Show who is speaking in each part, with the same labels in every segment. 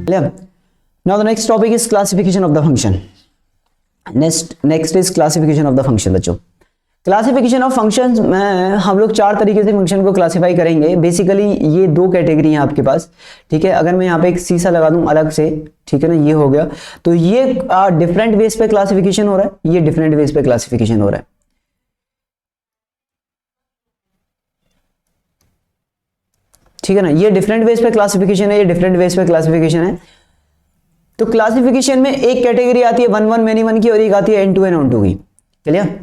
Speaker 1: Clear. Now the next topic is classification of the function. Next is classification of the function. बच्चों classification of functions में हम लोग 4 तरीके से function को क्लासिफाई करेंगे। बेसिकली ये 2 कैटेगरी हैं आपके पास, ठीक है। अगर मैं यहाँ पे एक शीशा लगा दूं अलग से, ठीक है ना, ये हो गया, तो ये डिफरेंट वेज पे क्लासिफिकेशन हो रहा है, ये डिफरेंट वेज पे क्लासिफिकेशन हो रहा है, ठीक है ना। ये डिफरेंट वेज पे क्लासिफिकेशन है, ये डिफरेंट वेज पे क्लासिफिकेशन है। तो क्लासिफिकेशन में एक कैटेगरी आती है 1 1 मैनी 1 की, और एक आती है N2 N2 की। क्लियर।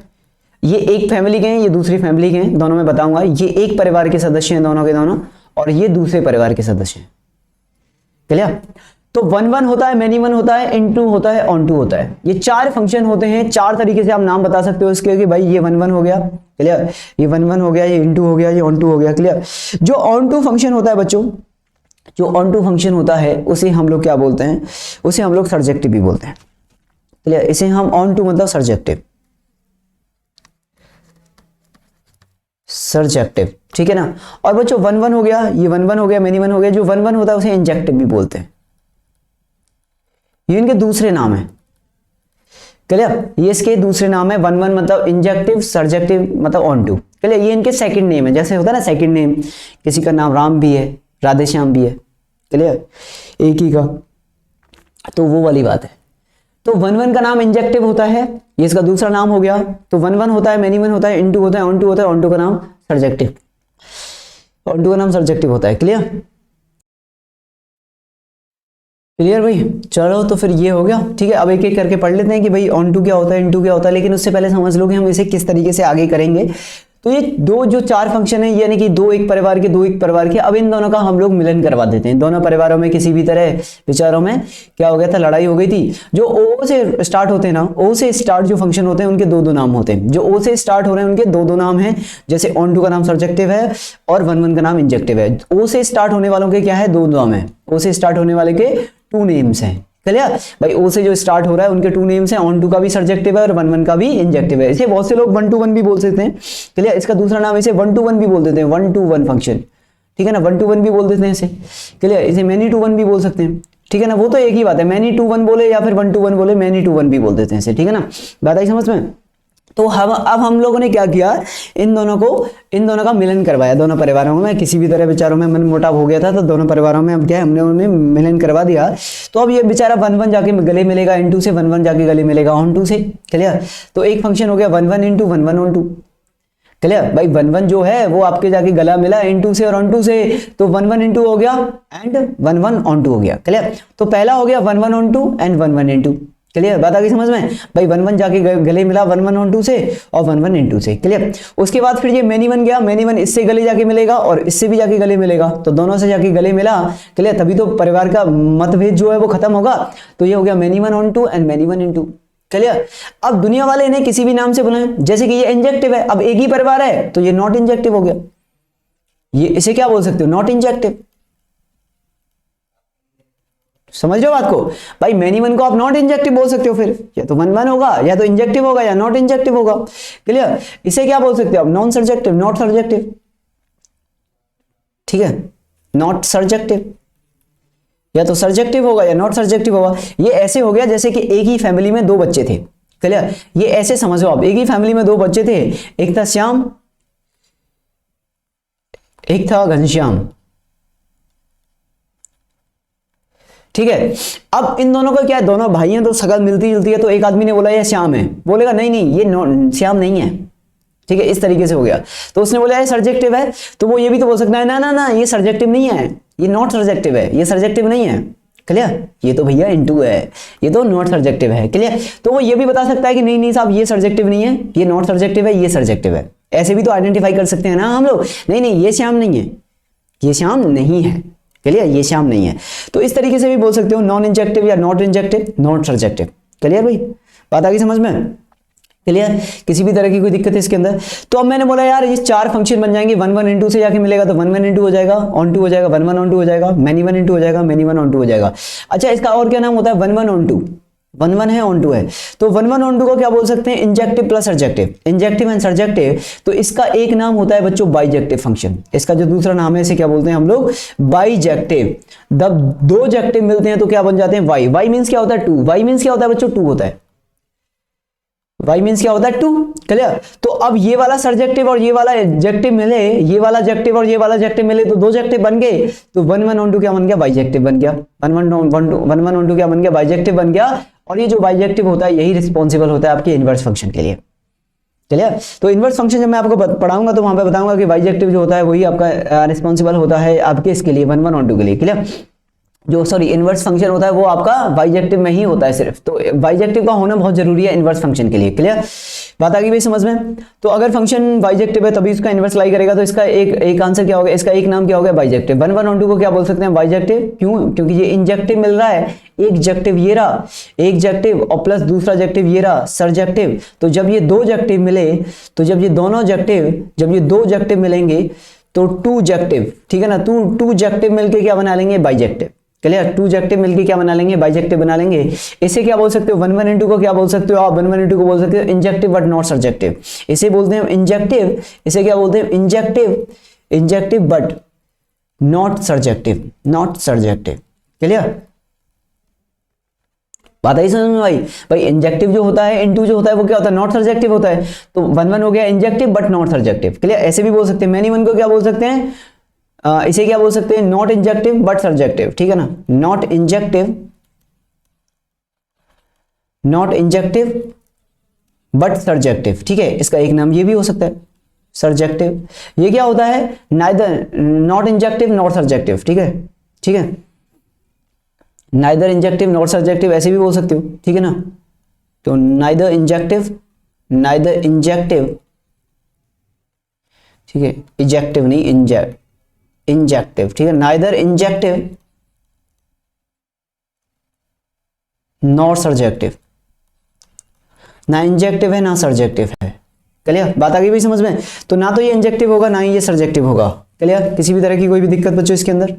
Speaker 1: ये एक फैमिली के हैं, ये दूसरी फैमिली के हैं, दोनों में बताऊंगा। ये एक परिवार के सदस्य हैं दोनों के दोनों, और ये दूसरे परिवार के सदस्य हैं। क्लियर। तो 1 1 होता है, मैनी 1 होता है, N2 होता है, On2 होता है। ये 4 फंक्शन होते हैं। 4 तरीके से आप नाम बता सकते हो इसके कि भाई ये 1 1 हो गया, क्लियर, ये 1 1 हो गया, ये N2 हो गया, ये On2 हो गया। क्लियर। जो On2 फंक्शन होता है बच्चों, जो On2 फंक्शन होता है उसे हम लोग क्या बोलते हैं, उसे हम लोग सर्जेक्टिव भी बोलते हैं। क्लियर। इसे हम On2 मतलब सर्जेक्टिव, सर्जेक्टिव, ठीक है ना। और बच्चों 1 1 हो गया, ये 1 1 हो गया, मैनी 1 हो गया। जो 1 1 होता है उसे इंजेक्टिव भी बोलते हैं, ये इनके दूसरे नाम है। क्लियर। ये इसके दूसरे नाम है। 1 1 मतलब इंजेक्टिव, सर्जेक्टिव मतलब On2। क्लियर। ये इनके सेकंड नेम है, जैसे होता है ना सेकंड नेम, किसी का नाम राम भी है, राधे श्याम भी है, क्लियर, एक ही का, तो वो वाली बात है। तो 1 1 का नाम इंजेक्टिव होता है, ये इसका दूसरा नाम हो गया। तो 1 1 होता है, मैनी 1 होता है, N2 होता है, On2 होता है, On2 का नाम सर्जेक्टिव, On2 का नाम सर्जेक्टिव होता है। क्लियर, क्लियर भाई। चलो तो फिर ये हो गया, ठीक है। अब एक एक करके पढ़ लेते हैं कि भाई On2 क्या होता है, N2 क्या होता है, लेकिन उससे पहले समझ लो कि हम इसे किस तरीके से आगे करेंगे। तो ये जो 4 फंक्शन है, यानी कि 2 एक परिवार के, 2 एक परिवार के, अब इन दोनों का हम लोग मिलन करवा देते हैं। दोनों परिवारों में किसी भी तरह विचारों में क्या हो गया था, लड़ाई हो गई थी। जो O से स्टार्ट होते हैं ना, O से स्टार्ट जो फंक्शन होते हैं उनके 2 नाम होते हैं। जो O से स्टार्ट हो रहे हैं उनके 2 नाम हैं, जैसे On2 का नाम सर्जेक्टिव है और 1 1 का नाम इंजेक्टिव है। O से स्टार्ट होने वालों के क्या है, 2 नाम है। O से स्टार्ट होने वाले के 2 नेम्स हैं। क्लियर भाई। O से जो स्टार्ट हो रहा है उनके 2 नेम्स हैं, On2 का भी सर्जेक्टिव है और 1 1 का भी इंजेक्टिव है। इसे बहुत से लोग 1 to 1 भी बोल सकते हैं। क्लियर। इसका दूसरा नाम इसे 1 to 1 भी बोल देते हैं, 1 to 1 फंक्शन, ठीक है ना, 1 to 1 भी बोल देते हैं इसे। क्लियर। इसे मैनी टू 1 भी बोल सकते हैं, ठीक है ना, वो तो एक ही बात है। मैनी टू 1 बोले या फिर 1 to 1 बोले, मैनी टू 1 भी बोल देते हैं इसे, ठीक है ना, बात आई समझ में। तो अब हम लोगों ने क्या किया, इन दोनों का मिलन करवाया। दोनों परिवारों में किसी भी तरह बेचारों में मन मुटाव हो गया था, तो दोनों परिवारों में अब क्या है, हमने उन्हें मिलन करवा दिया। तो अब ये बेचारा 1 1 जाके गले मिलेगा N2 से, 1 1 जाके गले मिलेगा On2 से। क्लियर। तो एक फंक्शन हो गया 1 1 N2, 1 1 On2। क्लियर भाई। 1 1 जो है वो आपके जाके गला मिला N2 से और On2 से, तो 1 1 N2 हो गया एंड 1 1 On2 हो गया। क्लियर। तो पहला हो गया 1 1 On2 एंड 1 1 N2। क्लियर, बात आ गई समझ में भाई। 1 1 जाके गले मिला 1 1 On2 से और 1 1 N2 से। क्लियर। उसके बाद फिर ये मैनी 1 गया, मैनी 1 इससे गले जाके मिलेगा और इससे भी जाके गले मिलेगा, तो दोनों से जाके गले मिला। क्लियर। तभी तो परिवार का मतभेद जो है वो खत्म होगा। तो ये हो गया many 1 On2 and many 1 N2। Clear. अब दुनिया वाले इन्हें किसी भी नाम से बुलाएं, जैसे कि ये इंजेक्टिव है, अब एक ही परिवार है तो ये नॉट इंजेक्टिव हो गया। ये इसे क्या बोल सकते हो, नॉट इंजेक्टिव। समझ रहे हो बात को भाई। मैनी 1 को आप नॉट इंजेक्टिव बोल सकते हो, फिर या तो 1 1 होगा, या तो इंजेक्टिव होगा, या नॉट इंजेक्टिव होगा। क्लियर। इसे क्या बोल सकते हो आप, नॉन सर्जेक्टिव, नॉट सर्जेक्टिव, ठीक है, नॉट सर्जेक्टिव, या तो सर्जेक्टिव होगा या नॉट सर्जेक्टिव होगा। ये ऐसे हो गया जैसे कि एक ही फैमिली में 2 बच्चे थे। क्लियर। ये ऐसे समझो आप, एक ही फैमिली में 2 बच्चे थे, एक था श्याम, एक था घनश्याम, ठीक है। अब इन दोनों का क्या है, दोनों भाई हैं तो शकल मिलती जुलती है, तो एक आदमी ने बोला ये श्याम है, बोलेगा नहीं नहीं ये श्याम नहीं है, ठीक है, इस तरीके से हो गया। तो उसने बोला ये सर्जेक्टिव है, तो वो ये भी तो बोल सकता है ना ना ना ये सर्जेक्टिव नहीं है, ये नॉट सर्जेक्टिव है, ये सर्जेक्टिव नहीं है। क्लियर। ये तो भैया N2 है, ये तो नॉट सर्जेक्टिव है। क्लियर। तो वो ये भी बता सकता है कि नहीं नहीं साहब ये सर्जेक्टिव नहीं है, ये नॉट सर्जेक्टिव है, ये सर्जेक्टिव है। ऐसे भी तो आइडेंटिफाई कर सकते हैं ना हम लोग, नहीं नहीं ये श्याम नहीं है, ये श्याम नहीं है। क्लियर। ये श्याम नहीं है। तो इस तरीके से भी बोल सकते हो, नॉन इंजेक्टिव या not injective, not surjective. Clear भाई, बात आ गई समझ में। क्लियर। किसी भी तरह की कोई दिक्कत है इसके अंदर। तो अब मैंने बोला यार ये 4 फंक्शन बन जाएंगे, 1 1 N2 से जाके मिलेगा तो 1 1 N2 हो जाएगा, On2 हो जाएगा, 1 1 On2 हो जाएगा, मैनी 1 N2 हो जाएगा, मैनी 1 On2 हो जाएगा। अच्छा इसका और क्या नाम होता है, 1 1 On2, वन वन है ऑन टू है, तो वन वन ऑन टू को क्या बोल सकते हैं, injective plus surjective, injective and surjective. तो इसका एक नाम होता है बच्चों बाइजेक्टिव फंक्शन, इसका जो दूसरा नाम है इसे क्या बोलते हैं हम लोग, बाइजेक्टिव। जब दो जेक्टिव मिलते हैं तो क्या बन जाते हैं, वाई। वाई मीन्स क्या होता है, टू। वाई मीन्स क्या होता है बच्चों, टू होता है। वाई मीन्स क्या होता है, टू। क्लियर। तो अब ये वाला सर्जेक्टिव और ये वाला एडजेक्टिव मिले, ये वाला जेक्टिव और ये वाला जेक्टिव मिले तो दो जेक्टिव बन गए, तो वन वन ऑन टू क्या बन गया, बाइजेक्टिव बन गया। वन वन ऑन टू क्या बन गया, बाइजेक्टिव बन गया। और ये जो बाइजेक्टिव होता है यही रिस्पॉन्सिबल होता है आपके इनवर्स फंक्शन के लिए। क्लियर। तो इनवर्स फंक्शन जब मैं आपको पढ़ाऊंगा तो वहां पे बताऊंगा कि बाइजेक्टिव जो होता है वही आपका रिस्पॉन्सिबल होता है आपके इसके लिए, वन वन ऑन टू के लिए। क्लियर। जो सॉरी इनवर्स फंक्शन होता है वो आपका बाइजेक्टिव में ही होता है सिर्फ, तो बाइजेक्टिव का होना बहुत जरूरी है इनवर्स फंक्शन के लिए। क्लियर। बात आ गई भाई समझ में। तो अगर फंक्शन बाइजेक्टिव है तभी इसका इनवर्स लाई करेगा, तो इसका एक आंसर क्या होगा, इसका एक नाम क्या होगा, bijective. One one onto को क्या बोल सकते हैं, बाइजेक्टिव। क्यों, क्योंकि ये इंजेक्टिव मिल रहा है, एक जेक्टिव ये रहा, एक जेक्टिव और प्लस दूसरा जेक्टिव ये रहा, सर्जेक्टिव। तो जब ये दो जेक्टिव मिले, तो जब ये दोनों जेक्टिव, जब ये दो जेक्टिव मिलेंगे तो टू जेक्टिव, ठीक है ना, टू जेक्टिव मिलके क्या बना लेंगे, बाइजेक्टिव। क्लियर। टू जेक्टिव मिलके क्या बना लेंगे, बाइजेक्टिव बना लेंगे। इसे क्या बोल सकते हो, वन वन इंटू को क्या बोल सकते हो आप, वन वन इंटू को बोल सकते हो इंजेक्टिव बट नॉट सर्जेक्टिव। इसे बोलते हैं इंजेक्टिव, इसे क्या बोलते हैं, injective, injective but not surjective, not surjective. Clear. बात आई समझ में भाई। भाई इंजेक्टिव जो होता है, इनटू जो होता है वो क्या होता है, नॉट सर्जेक्टिव होता है। तो वन वन हो गया injective but not surjective. Clear. ऐसे भी बोल सकते हैं, मैनी वन को क्या बोल सकते हैं, इसे क्या बोल सकते हैं, नॉट इंजेक्टिव बट सर्जेक्टिव। ठीक है ना, not injective, not injective but surjective. ठीक है, इसका एक नाम ये भी हो सकता है, सर्जेक्टिव। ये क्या होता है, neither, not injective not surjective. ठीक है, ठीक है, नाइदर इंजेक्टिव नॉट सर्जेक्टिव ऐसे भी बोल सकते हो। ठीक है ना, तो नाइदर इंजेक्टिव, नाइदर इंजेक्टिव, ठीक है, इजेक्टिव नहीं, इंजेक्टिव। ठीक है, नाइदर इंजेक्टिव नॉट सर्जेक्टिव, ना इंजेक्टिव है ना सर्जेक्टिव है। क्लियर। बात आ गई भाई समझ में। तो ना तो ये इंजेक्टिव होगा ना ही ये सर्जेक्टिव होगा। क्लियर। किसी भी तरह की कोई भी दिक्कत बच्चों इसके अंदर।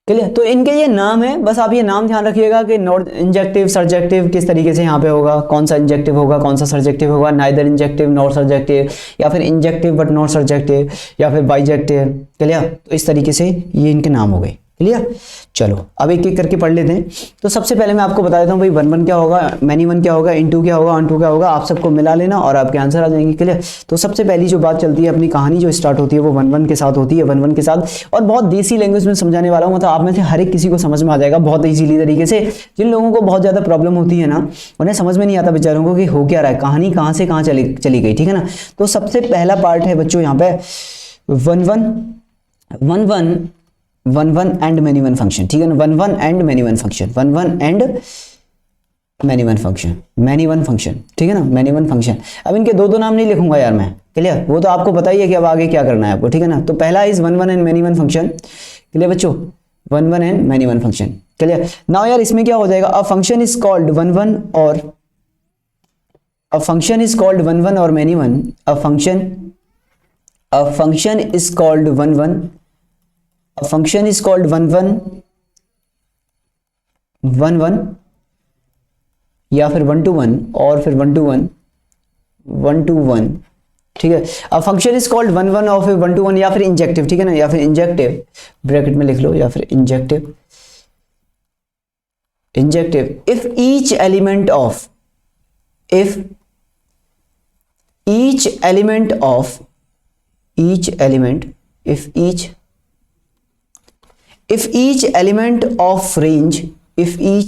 Speaker 1: क्लियर। तो इनके ये नाम है, बस आप ये नाम ध्यान रखिएगा कि नॉट इंजेक्टिव, सर्जेक्टिव किस तरीके से यहाँ पे होगा, कौन सा इंजेक्टिव होगा, कौन सा सर्जेक्टिव होगा, नाइदर इंजेक्टिव नॉट सर्जेक्टिव, या फिर इंजेक्टिव बट नॉट सर्जेक्टिव, या फिर बाइजेक्टिव। क्लियर। तो इस तरीके से ये इनके नाम हो गए। क्लियर। चलो अब एक एक करके पढ़ लेते हैं। तो सबसे पहले मैं आपको बता देता हूँ भाई, वन वन क्या होगा, मैनी वन क्या होगा, इनटू क्या होगा, ऑन टू क्या होगा। आप सबको मिला लेना और आपके आंसर आ जाएंगे। क्लियर। तो सबसे पहली जो बात चलती है, अपनी कहानी जो स्टार्ट होती है वो वन वन के साथ होती है, वन वन के साथ। और बहुत देसी लैंग्वेज में समझाने वाला हूँ, मतलब आप में से हर एक किसी को समझ में आ जाएगा बहुत ईजीली तरीके से। जिन लोगों को बहुत ज़्यादा प्रॉब्लम होती है ना, उन्हें समझ में नहीं आता बेचारों को कि हो क्या रहा है, कहानी कहाँ से कहाँ चली गई। ठीक है ना। तो सबसे पहला पार्ट है बच्चों यहाँ पे one one, one one, one one and many one function. ठीक है ना, one one and many one function, one one and many one function, many one function. ठीक है ना, मैनी वन फंक्शन। अब इनके दो नाम नहीं लिखूंगा यार मैं। क्लियर। वो तो आपको पता ही है कि अब आगे क्या करना है आपको। ठीक है ना। तो पहला is one one and many one function. Clear बच्चों, one one and many one function. Clear. Now यार इसमें क्या हो जाएगा, a function is called one one और a function is called one one और many one. A function is called one one, a function is called one one या फिर one two one, और फिर वन टू वन। ठीक है। a function is called one one और फिर one two one, या फिर इंजेक्टिव। ठीक है ना, या फिर इंजेक्टिव, ब्रैकेट में लिख लो, या फिर injective, injective. if each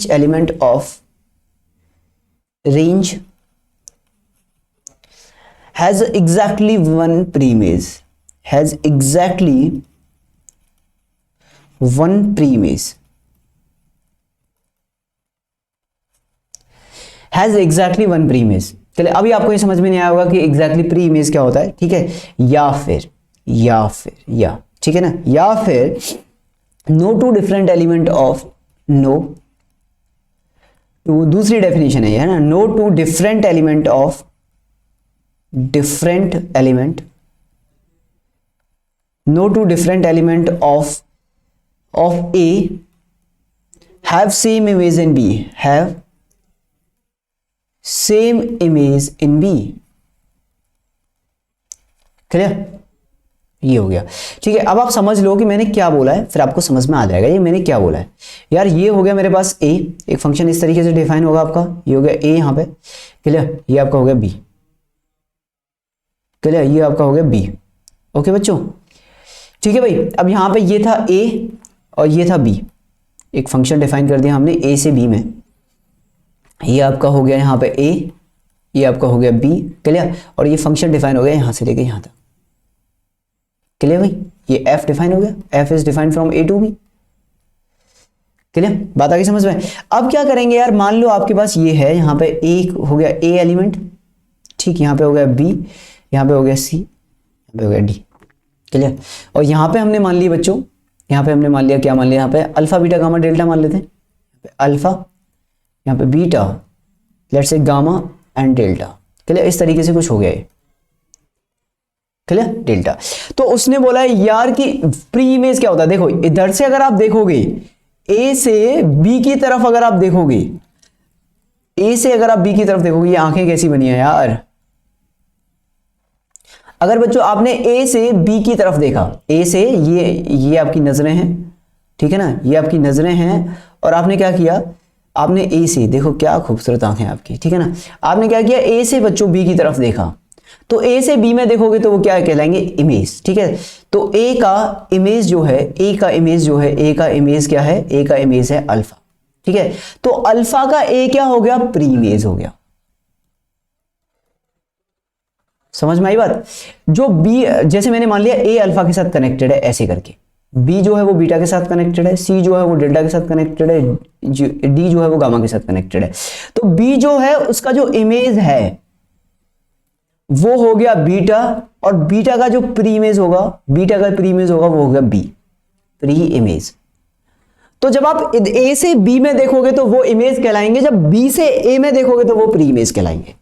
Speaker 1: element of range has exactly one premise, has exactly one premise, has exactly one premise। चलिए अभी आपको ये समझ में नहीं आया होगा कि एग्जैक्टली प्री इमेज क्या होता है। ठीक है, या ठीक है ना, या फिर no two different element of, no two, दूसरी डेफिनेशन है ना, no two different element of, different element, no two different element of A have same image in B, have same image in B. Clear? ये हो गया। ठीक है, अब आप समझ लो कि मैंने क्या बोला है, फिर आपको समझ में आ जाएगा ये मैंने क्या बोला है। यार ये हो गया मेरे पास ए, एक फंक्शन इस तरीके से डिफाइन होगा आपका, ये हो गया ए यहाँ पे। क्लियर? ये आपका हो गया बी। क्लियर? ये आपका हो गया बी। ओके बच्चों, ठीक है भाई। अब यहाँ पे ये था ए और ये था बी, एक फंक्शन डिफाइन कर दिया हमने ए से बी में। ये आपका हो गया यहाँ पे ए, ये आपका हो गया बी। क्लियर? और ये फंक्शन डिफाइन हो गया यहाँ से लेके यहाँ तक। क्लियर भाई? ये f डिफाइन हो गया, f is defined from a to b। Clear? बात आ गई समझ में? अब क्या करेंगे यार, मान लो आपके पास ये है, यहाँ पे एक हो गया a एलिमेंट, ठीक, यहाँ पे हो गया b, यहाँ पे हो गया c, यहाँ पे हो गया d। क्लियर? और यहाँ पे हमने मान लिया बच्चों, यहाँ पे हमने मान लिया, क्या मान लिया, यहाँ पे अल्फा बीटा गामा डेल्टा मान लेते हैं। अल्फा, यहाँ पे beta, let's say gamma and delta. Clear? इस तरीके से कुछ हो गया है। क्लियर? डेल्टा। तो उसने बोला है यार कि प्री इमेज क्या होता है। देखो इधर से अगर आप देखोगे, ए से बी की तरफ अगर आप देखोगे, ए से अगर आप बी की तरफ देखोगे, ये आंखें कैसी बनी है यार। अगर बच्चों आपने ए से बी की तरफ देखा, ए से ये आपकी नजरें हैं, ठीक है ना, ये आपकी नजरें हैं, और आपने क्या किया, आपने ए से, देखो क्या खूबसूरत आंखें आपकी, ठीक है ना, आपने क्या किया, ए से बच्चों बी की तरफ देखा, तो ए से बी में देखोगे तो वो क्या कहलाएंगे, इमेज। ठीक है, तो ए का इमेज जो है, ए का इमेज जो है, ए का इमेज क्या है, ए का इमेज है अल्फा। ठीक है, तो अल्फा का ए क्या हो गया, प्री इमेज हो गया। समझ में आई बात? जो बी, जैसे मैंने मान लिया ए अल्फा के साथ कनेक्टेड है ऐसे करके, बी जो है वो बीटा के साथ कनेक्टेड है, सी जो है वो डेल्टा के साथ कनेक्टेड है, डी जो है वो गामा के साथ कनेक्टेड है। तो बी जो है उसका जो इमेज है वो हो गया बीटा, और बीटा का जो प्री इमेज होगा, बीटा का प्री इमेज होगा वो हो गया बी, प्री इमेज। तो जब आप ए से बी में देखोगे तो वो इमेज कहलाएंगे, जब बी से ए में देखोगे तो वो प्री इमेज कहलाएंगे।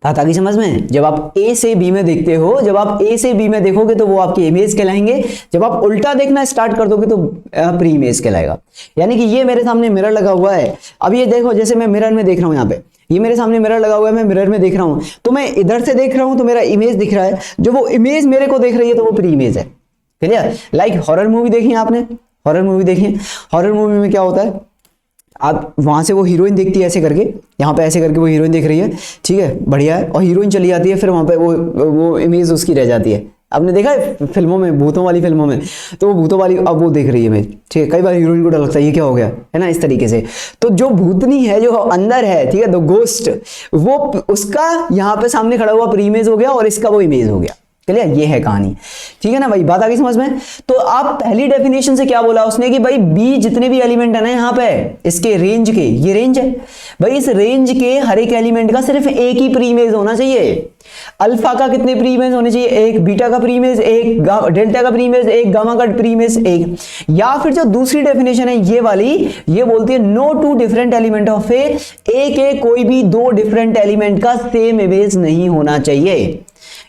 Speaker 1: बात आ गई समझ में? जब आप ए से बी में देखते हो, जब आप ए से बी में देखोगे तो वो आपके इमेज कहलाएंगे, जब आप उल्टा देखना स्टार्ट कर दोगे तो प्री इमेज कहलाएगा। यानी कि ये मेरे सामने मिरर लगा हुआ है, अब ये देखो, जैसे मैं मिरर में देख रहा हूं, यहाँ पे ये मेरे सामने मिरर लगा हुआ है, मैं मिरर में देख रहा हूं, तो मैं इधर से देख रहा हूं तो मेरा इमेज दिख रहा है, जो वो इमेज मेरे को देख रही है तो वो प्री इमेज है। क्लियर? लाइक हॉरर मूवी देखी है आपने, हॉरर मूवी देखी है, हॉरर मूवी में क्या होता है, आप वहां से वो हीरोइन देखती है ऐसे करके, यहाँ पे ऐसे करके वो हीरोइन देख रही है, ठीक है, बढ़िया है, और हीरोइन चली जाती है, फिर वहां पे वो इमेज उसकी रह जाती है। आपने देखा है फिल्मों में, भूतों वाली फिल्मों में, तो वो भूतों वाली अब वो देख रही है इमेज, ठीक है, कई बार हीरोइन को डर लगता है ये क्या हो गया, है ना, इस तरीके से। तो जो भूतनी है, जो अंदर है, ठीक है, द गोस्ट, वो उसका यहाँ पे सामने खड़ा हुआ प्री इमेज हो गया, और इसका वो इमेज हो गया। क्लियर? ये है कहानी, ठीक है ना भाई, बात आ गई समझ में? तो आप पहली डेफिनेशन से क्या बोला उसने कि भाई बी जितने भी एलिमेंट है ना यहाँ पे, इसके रेंज के, ये रेंज है भाई, इस रेंज के हर एक एलिमेंट का सिर्फ एक ही प्री इमेज होना चाहिए। अल्फा का कितने प्री इमेज होने चाहिए, एक, बीटा का प्री इमेज एक, डेल्टा का प्री इमेज एक, गामा का प्री इमेज एक। या फिर जो दूसरी डेफिनेशन है ये वाली, ये बोलती है no two different element of A, एक कोई भी दो डिफरेंट एलिमेंट का सेम इमेज नहीं होना चाहिए।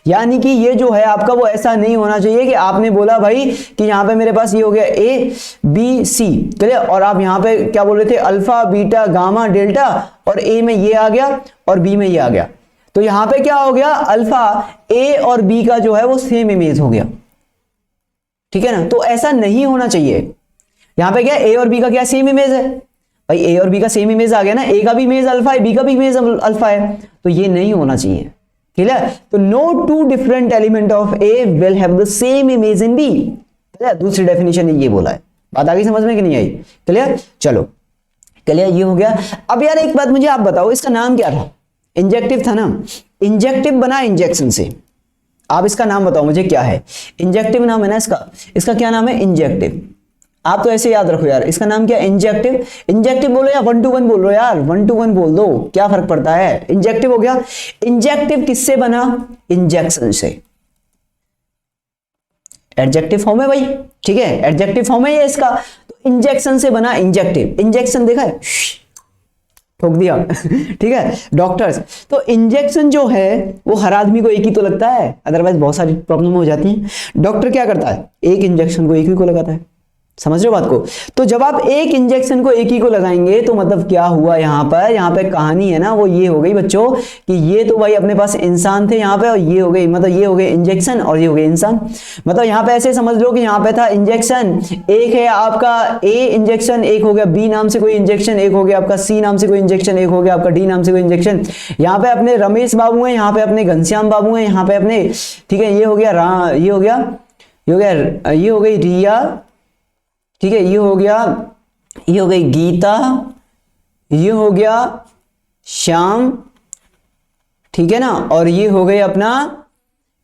Speaker 1: यानी कि ये जो है आपका वो ऐसा नहीं होना चाहिए कि आपने बोला भाई कि यहाँ पे मेरे पास ये हो गया ए बी सी, क्लियर, और आप यहाँ पे क्या बोल रहे थे, अल्फा बीटा गामा डेल्टा, और ए में ये आ गया और बी में ये आ गया, तो यहाँ पे क्या हो गया, अल्फा ए और बी का जो है वो सेम इमेज हो गया। ठीक है ना, तो ऐसा नहीं होना चाहिए। यहाँ पे क्या, ए और बी का क्या सेम इमेज है भाई, ए और बी का सेम इमेज आ गया ना, ए का भी इमेज अल्फा है, बी का भी इमेज अल्फा है, तो ये नहीं होना चाहिए। क्लियर? तो no two different element of A will have the same image in B. दूसरी डेफिनेशन ने ये बोला है। बात आ गई समझ में कि नहीं आई? क्लियर? चलो क्लियर, ये हो गया। अब यार एक बात मुझे आप बताओ, इसका नाम क्या था, इंजेक्टिव था ना, इंजेक्टिव बना इंजेक्शन से, आप इसका नाम बताओ मुझे क्या है, इंजेक्टिव नाम है ना इसका क्या नाम है, इंजेक्टिव। आप तो ऐसे याद रखो यार, इसका नाम क्या है, इंजेक्टिव। इंजेक्टिव बोलो या 1 to 1 बोल लो यार, 1 to 1 बोल दो, क्या फर्क पड़ता है, इंजेक्टिव हो गया। इंजेक्टिव किससे बना, इंजेक्शन से, एडजेक्टिव फॉर्म है भाई, ठीक है, एडजेक्टिव फॉर्म है ये इसका, तो इंजेक्शन से बना इंजेक्टिव। इंजेक्शन देखा है, ठोक दिया ठीक है डॉक्टर्स। तो इंजेक्शन जो है वो हर आदमी को एक ही तो लगता है, अदरवाइज बहुत सारी प्रॉब्लम हो जाती है। डॉक्टर क्या करता है, एक इंजेक्शन को एक ही को लगाता है, समझ रहे हो बात को। तो जब आप एक इंजेक्शन को एक ही को लगाएंगे तो मतलब क्या हुआ यहाँ पे कहानी है ना वो ये हो गई बच्चों कि ये तो भाई अपने पास इंसान थे यहाँ पे, और ये हो गई मतलब ये हो गए इंजेक्शन और ये हो गए इंसान। मतलब यहाँ पे ऐसे समझ लो कि यहाँ पे था इंजेक्शन, एक है आपका ए इंजेक्शन, एक हो गया बी नाम से कोई इंजेक्शन, एक हो गया आपका सी नाम से कोई इंजेक्शन, एक हो गया आपका डी नाम से कोई इंजेक्शन। यहाँ पे अपने रमेश बाबू हैं, यहाँ पे अपने घनश्याम बाबू हैं, यहाँ पे अपने, ठीक है, ये हो गया ये हो गया ये हो गई रिया, ठीक है, ये हो गई गीता, ये हो गया श्याम, ठीक है ना, और ये हो गई अपना,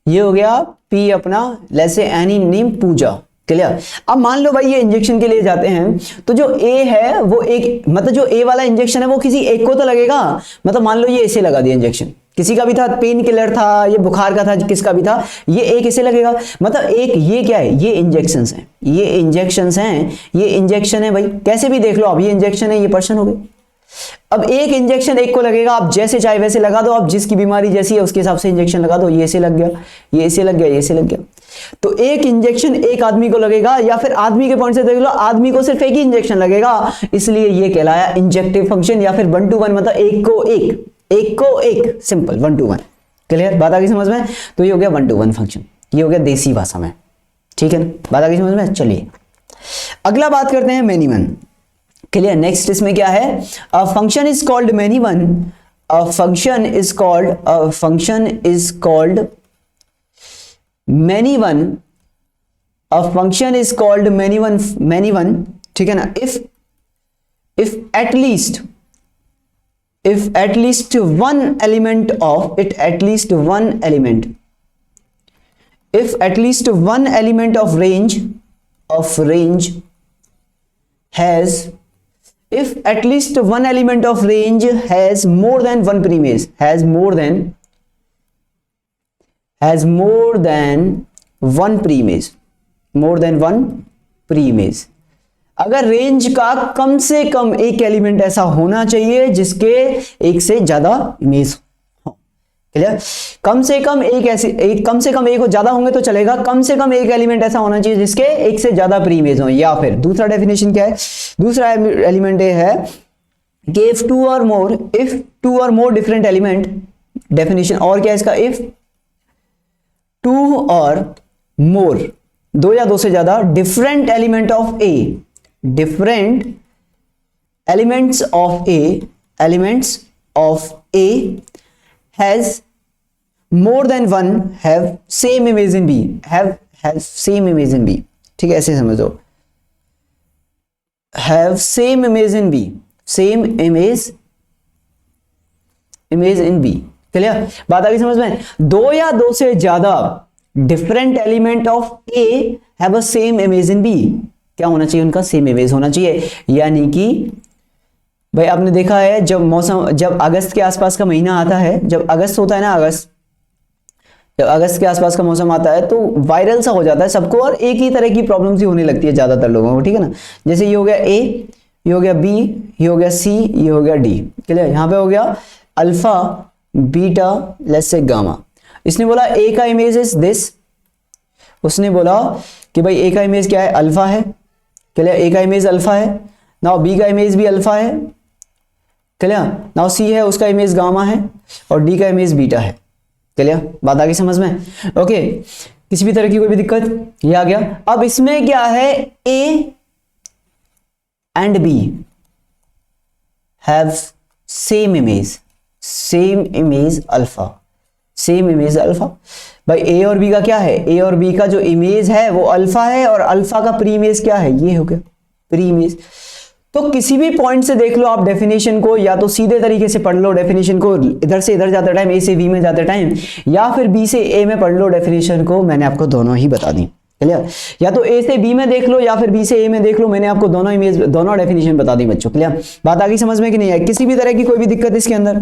Speaker 1: ये हो गया पी अपना, जैसे एनी नेम पूजा। क्लियर। अब मान लो भाई ये इंजेक्शन के लिए जाते हैं तो जो ए है वो एक, मतलब जो ए वाला इंजेक्शन है वो किसी एक को तो लगेगा। मतलब मान लो ये ऐसे लगा दिया इंजेक्शन, किसी का भी था, पेन किलर था, ये बुखार का था, किसका भी था, ये एक इसे लगेगा। मतलब एक ये क्या है, ये इंजेक्शंस हैं, ये इंजेक्शंस हैं, ये इंजेक्शन है भाई, कैसे भी देख लो आप, ये इंजेक्शन है, ये पर्सन हो गए। अब एक इंजेक्शन एक को लगेगा, आप जैसे चाहे वैसे लगा दो, आप जिसकी बीमारी जैसी है उसके हिसाब से इंजेक्शन लगा दो, ये ऐसे लग गया, ये ऐसे लग गया, ये ऐसे लग गया। तो एक इंजेक्शन एक आदमी को लगेगा, या फिर आदमी के पॉइंट से देख लो आदमी को सिर्फ एक ही इंजेक्शन लगेगा, इसलिए ये कहलाया इंजेक्टिव फंक्शन, या फिर 1 to 1, मतलब एक को एक, सिंपल 1 to 1। क्लियर, बात आ गई समझ में। तो ये हो गया 1 to 1 फंक्शन, ये हो गया देसी भाषा में, ठीक है ना, बात आ गई समझ में। चलिए अगला बात करते हैं मैनी वन। क्लियर। नेक्स्ट इसमें क्या है, अ function is called many one, a function is called many one, a function is called many one, ठीक है ना, if at least one element of it, at least one element, if at least one element of range has, if at least one element of range has more than one premise, has more than one premise, अगर range का कम से कम एक element ऐसा होना चाहिए जिसके एक से ज्यादा इमेज हो। क्लियर। कम से कम एक हो, ज्यादा होंगे तो चलेगा, कम से कम एक एलिमेंट ऐसा होना चाहिए जिसके एक से ज्यादा प्री इमेज हो। या फिर दूसरा डेफिनेशन क्या है, दूसरा एलिमेंट ये है कि if two or more different element, definition और क्या है इसका, if two or more, दो या दो से ज्यादा, different elements of A has more than one have same image in B, have same image in B, ठीक है, ऐसे समझो, have same image in B, same image in B। Clear, बात आ गई समझ में। दो या दो से ज्यादा different element of A have a same image in B, क्या होना चाहिए, उनका सेम इमेज होना चाहिए। यानी कि भाई आपने देखा है जब अगस्त के आसपास का महीना आता है, जब अगस्त होता है ना, जब अगस्त के आसपास का मौसम आता है तो वायरल सा हो जाता है सबको, और एक ही तरह की प्रॉब्लम सी होने लगती है ज्यादातर लोगों को, ठीक है ना। जैसे ये हो गया A, ये हो गया B, ये हो गया C, ये हो गया D। क्लियर। यहाँ पे हो गया alpha, beta, let's say gamma. इसने बोला A का इमेज इज दिस, उसने बोला कि भाई A का इमेज क्या है, अल्फा है। क्लियर, A का इमेज अल्फा है। नाउ B का इमेज भी अल्फा है। क्लियर। नाउ C है, उसका इमेज गामा है, और D का इमेज बीटा है। क्लियर, बात आ गई समझ में। ओके, किसी भी तरह की कोई भी दिक्कत, ये आ गया। अब इसमें क्या है, A and B have same image alpha, same image alpha. भाई A और B का क्या है, A और B का जो इमेज है वो अल्फा है, और अल्फा का प्री इमेज क्या है, ये हो गया प्री इमेज। तो किसी भी पॉइंट से देख लो आप डेफिनेशन को, या तो सीधे तरीके से पढ़ लो डेफिनेशन को, इधर से इधर जाते टाइम, A से B में जाते टाइम, या फिर B से A में पढ़ लो डेफिनेशन को, मैंने आपको दोनों ही बता दी। क्लियर, या तो A से B में देख लो या फिर B से A में देख लो, मैंने आपको दोनों डेफिनेशन बता दी बच्चों। क्लियर, बात आ गई समझ में कि नहीं है, किसी भी तरह की कोई भी दिक्कत इसके अंदर,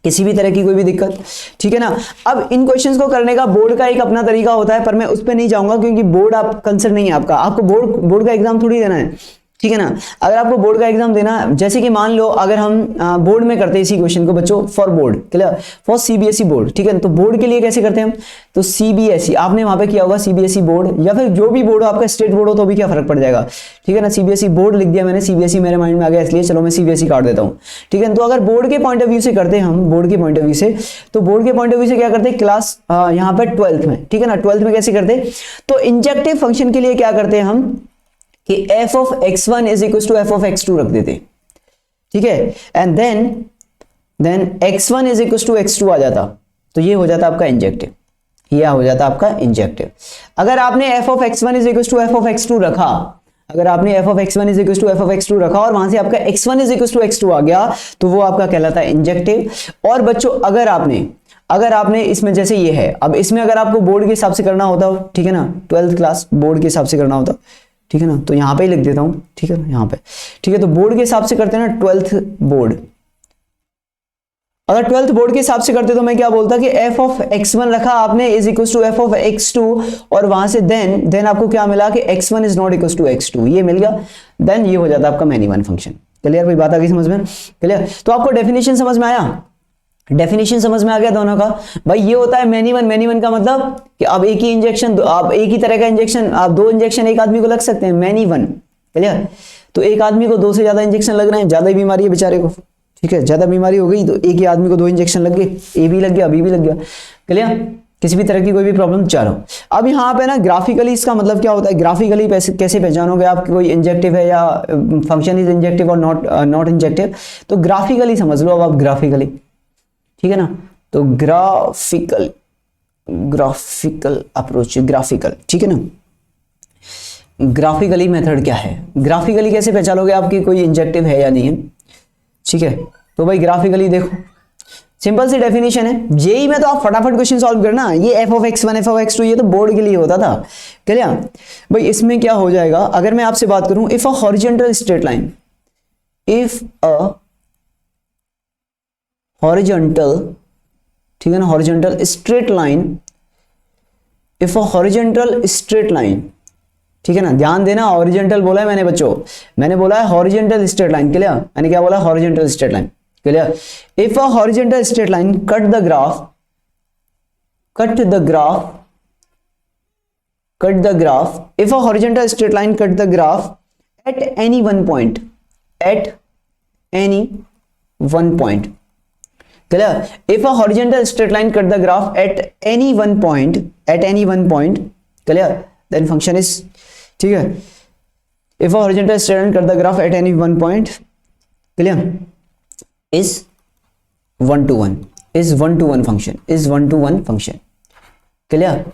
Speaker 1: किसी भी तरह की कोई भी दिक्कत, ठीक है ना। अब इन क्वेश्चंस को करने का बोर्ड का एक अपना तरीका होता है, पर मैं उस पर नहीं जाऊंगा क्योंकि बोर्ड आप कंसर्न नहीं है आपका, आपको बोर्ड का एग्जाम थोड़ी देना है, ठीक है ना। अगर आपको बोर्ड का एग्जाम देना, जैसे कि मान लो अगर हम बोर्ड में करते हैं इसी क्वेश्चन को बच्चों, for board, clear, for CBSE board, ठीक है। तो बोर्ड के लिए कैसे करते हैं हम, तो सीबीएसई आपने वहां पे किया होगा, सीबीएसई बोर्ड या फिर जो भी बोर्ड हो आपका, स्टेट बोर्ड हो तो भी क्या फर्क पड़ जाएगा, ठीक है ना। सीबीएसई बोर्ड लिख दिया मैंने, सीबीएसई मेरे माइंड में आ गया इसलिए चलो मैं सीबीएसई काट देता हूँ, ठीक है। तो अगर बोर्ड के पॉइंट ऑफ व्यू से करते हैं हम, बोर्ड के पॉइंट ऑफ व्यू से, तो बोर्ड के पॉइंट ऑफ व्यू से क्या करते हैं, क्लास यहाँ पर 12th में, ठीक है ना, 12th में कैसे करते हैं, तो इंजेक्टिव फंक्शन के लिए क्या करते हैं हम कि f of x1 is equals to f of x2 रख देते, ठीक है, and then x1 is equals to x2 आ जाता, तो ये हो जाता आपका इंजेक्टिव, ये हो जाता आपका इंजेक्टिव। अगर आपने f of x1 is equals to f of x2 रखा, अगर आपने f of x1 is equals to f of x2 रखा और वहां से आपका x1 is equals to x2 आ गया, तो वो आपका कहलाता है इंजेक्टिव। और बच्चों अगर आपने इसमें जैसे ये है, अब इसमें अगर आपको बोर्ड के हिसाब से करना होता, ठीक है ना, 12th क्लास बोर्ड के हिसाब से करना होता, ठीक है ना, तो यहां पे ही लिख देता हूं, ठीक है ना, यहां पे, ठीक है। तो बोर्ड के हिसाब से करते हैं ना, 12th बोर्ड, अगर 12th बोर्ड के हिसाब से करते तो मैं क्या बोलता कि f of x1 रखा आपने is equal to f of x2, और वहां से देन आपको क्या मिला कि x1 is not equal to x2, ये मिल गया, देन ये हो जाता आपका मैनी वन फंक्शन। क्लियर भाई, बात आ गई समझ में, क्लियर। तो आपको डेफिनेशन समझ में आया, डेफिनेशन समझ में आ गया दोनों का। भाई ये होता है मैनी वन का मतलब कि आप एक ही इंजेक्शन, आप एक ही तरह का इंजेक्शन, आप 2 इंजेक्शन एक आदमी को लग सकते हैं, मैनी वन, क्लियर। तो एक आदमी को 2 से ज्यादा इंजेक्शन लग रहे हैं, ज्यादा बीमारी है बेचारे को, ठीक है, ज्यादा बीमारी हो गई तो एक ही आदमी को 2 इंजेक्शन लग गए, ए भी लग गया, बी भी लग गया, क्लियर। किसी भी तरह की कोई भी प्रॉब्लम, चलो अब यहाँ पे ना ग्राफिकली इसका मतलब क्या होता है, ग्राफिकली कैसे पहचानोगे आप कि कोई इंजेक्टिव है या फंक्शन इज इंजेक्टिव और नॉट इंजेक्टिव, तो ग्राफिकली समझ लो अब आप, ग्राफिकली, ठीक है ना। तो ग्राफिकल अप्रोच, ग्राफिकल, ठीक है ना। ग्राफिकली मेथड क्या है, ग्राफिकली कैसे पहचानोगे आपकी कोई इंजेक्टिव है या नहीं है, ठीक है। तो भाई ग्राफिकली देखो, सिंपल सी डेफिनेशन है, जेई में तो आप फटाफट क्वेश्चन सॉल्व करना, ये f of x1 f of x2 ये तो बोर्ड के लिए होता था, क्लियर। भाई इसमें क्या हो जाएगा, अगर मैं आपसे बात करूं, if a horizontal straight line, if a horizontal, ठीक है ना, horizontal straight line, if a horizontal straight line, ठीक है ना, ध्यान देना, हॉरिजॉन्टल बोला है मैंने बच्चों, मैंने बोला है हॉरिजॉन्टल स्ट्रेट लाइन, क्लियर, मैंने क्या बोला, horizontal straight line, clear. If a horizontal straight line cut the graph if a horizontal straight line cut the graph at any one point, clear, if a horizontal straight line cut the graph at any one point, clear, then function is, ठीक है, if a horizontal straight line cut the graph at any one point, clear, is one to one function, clear।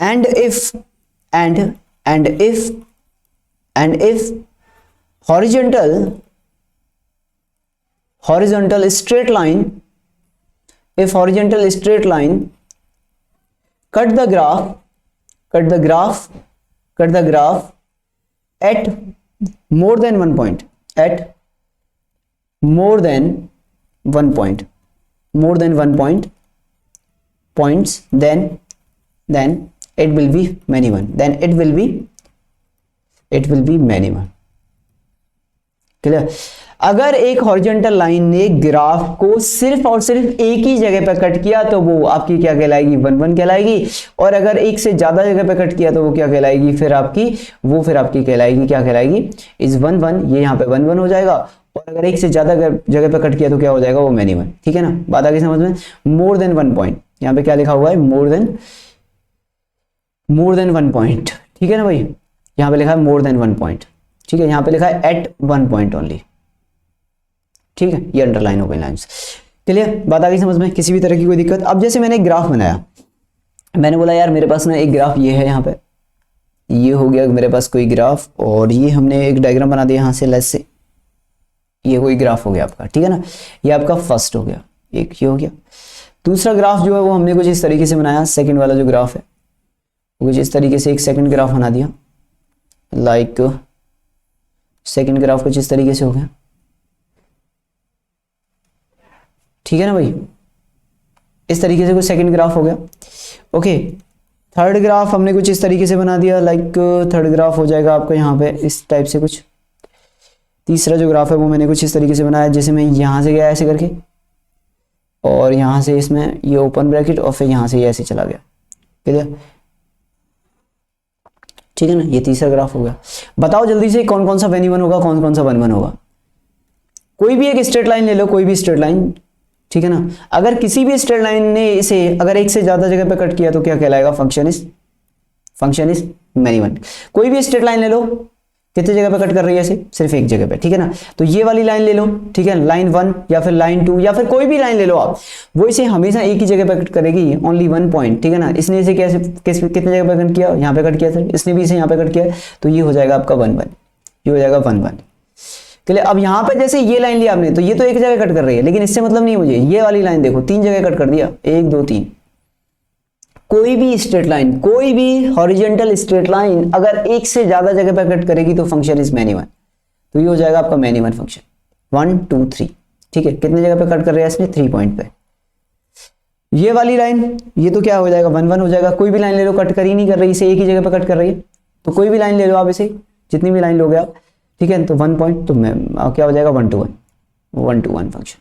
Speaker 1: and if horizontal straight line, if horizontal straight line cut the graph at more than one point, points, then it will be many one, clear. अगर एक horizontal line ने graph को सिर्फ और सिर्फ एक ही जगह पर कट किया तो वो आपकी क्या कहलाएगी, 1 1 कहलाएगी, और अगर एक से ज्यादा जगह पर कट किया तो वो क्या कहलाएगी, फिर आपकी कहलाएगी, क्या कहलाएगी, इज 1 1, ये यहाँ पे 1 1 हो जाएगा, और अगर एक से ज्यादा जगह पर कट किया तो क्या हो जाएगा, वो मैनी वन, ठीक है ना। बात आ गई समझ में। मोर देन 1 पॉइंट, यहाँ पे क्या लिखा हुआ है, मोर देन 1 पॉइंट, ठीक है ना भाई, यहाँ पे लिखा है मोर देन 1 पॉइंट, ठीक है, यहाँ पे लिखा है एट 1 पॉइंट ओनली, ठीक है, ये अंडरलाइन हो गई लाइंस, क्लियर। बात आ गई समझ में, किसी भी तरह की कोई दिक्कत। अब जैसे मैंने एक ग्राफ बनाया, मैंने बोला यार मेरे पास ना एक ग्राफ ये है, यहाँ पे ये हो गया मेरे पास कोई ग्राफ, और ये हमने एक डायग्राम बना दिया यहाँ से, लेट्स से ये कोई ग्राफ हो गया आपका, ठीक है ना, ये आपका फर्स्ट हो गया, एक ये हो गया। दूसरा ग्राफ जो है वो हमने कुछ इस तरीके से बनाया, सेकंड वाला जो ग्राफ है कुछ इस तरीके से एक सेकंड ग्राफ बना दिया, लाइक सेकंड ग्राफ कुछ इस तरीके से हो गया, ठीक है ना भाई, इस तरीके से कुछ सेकंड ग्राफ हो गया। ओके, थर्ड ग्राफ हमने कुछ इस तरीके से बना दिया, लाइक थर्ड ग्राफ हो जाएगा आपका यहाँ पे इस टाइप से कुछ, तीसरा जो ग्राफ है वो मैंने कुछ इस तरीके से बनाया, जैसे मैं यहाँ से गया ऐसे करके, और यहाँ से इसमें ये ओपन ब्रैकेट, और फिर यहाँ से ये ऐसे चला गया, क्लियर, ठीक है ना। ये तीसरा ग्राफ हो गया। बताओ जल्दी से कौन कौन सा वेन्यू वन होगा, कौन कौन सा वन वन होगा। कोई भी एक स्ट्रेट लाइन ले लो, कोई भी स्ट्रेट लाइन, ठीक है ना। अगर किसी भी स्ट्रेट लाइन ने इसे अगर एक से ज्यादा जगह पे कट किया तो क्या कहलाएगा, फंक्शन इज मेनी वन। कोई भी स्ट्रेट लाइन ले लो, कितने जगह पे कट कर रही है इसे, सिर्फ एक जगह पे, ठीक है ना। तो ये वाली लाइन ले लो, ठीक है, लाइन 1 या फिर लाइन 2 या फिर कोई भी लाइन ले लो आप, वो इसे हमेशा एक ही जगह पे कट करेगी, ओनली 1 पॉइंट, ठीक है ना। इसने इसे कैसे कितने जगह पे कट किया, यहाँ पे कट किया सर, इसने भी इसे यहाँ पे कट किया, तो ये हो जाएगा आपका 1 1, ये हो जाएगा 1 1। चलिए अब यहाँ पे जैसे ये लाइन लिया आपने, तो ये तो एक जगह कट कर रही है, लेकिन इससे मतलब नहीं है मुझे, ये वाली लाइन देखो 3 जगह कट कर दिया, 1 2 3। कोई भी स्ट्रेट लाइन, कोई भी हॉरिजॉन्टल स्ट्रेट लाइन अगर एक से ज्यादा जगह पर कट करेगी तो फंक्शन इज मेनी वन, तो ये हो जाएगा आपका मेनी वन फंक्शन। 1 2 3, ठीक है, कितने जगह पे कट कर रहा है इसने, 3 पॉइंट पे। ये वाली लाइन, ये तो क्या हो जाएगा, 1 1 हो जाएगा। कोई भी लाइन ले लो, कट कर ही नहीं कर रही, इसे एक ही जगह पे कट कर रही है, तो कोई भी लाइन ले लो आप, इसे जितनी भी लाइन लोगे आप, ठीक है, तो 1 पॉइंट, तो क्या हो जाएगा 1 2 1 फंक्शन।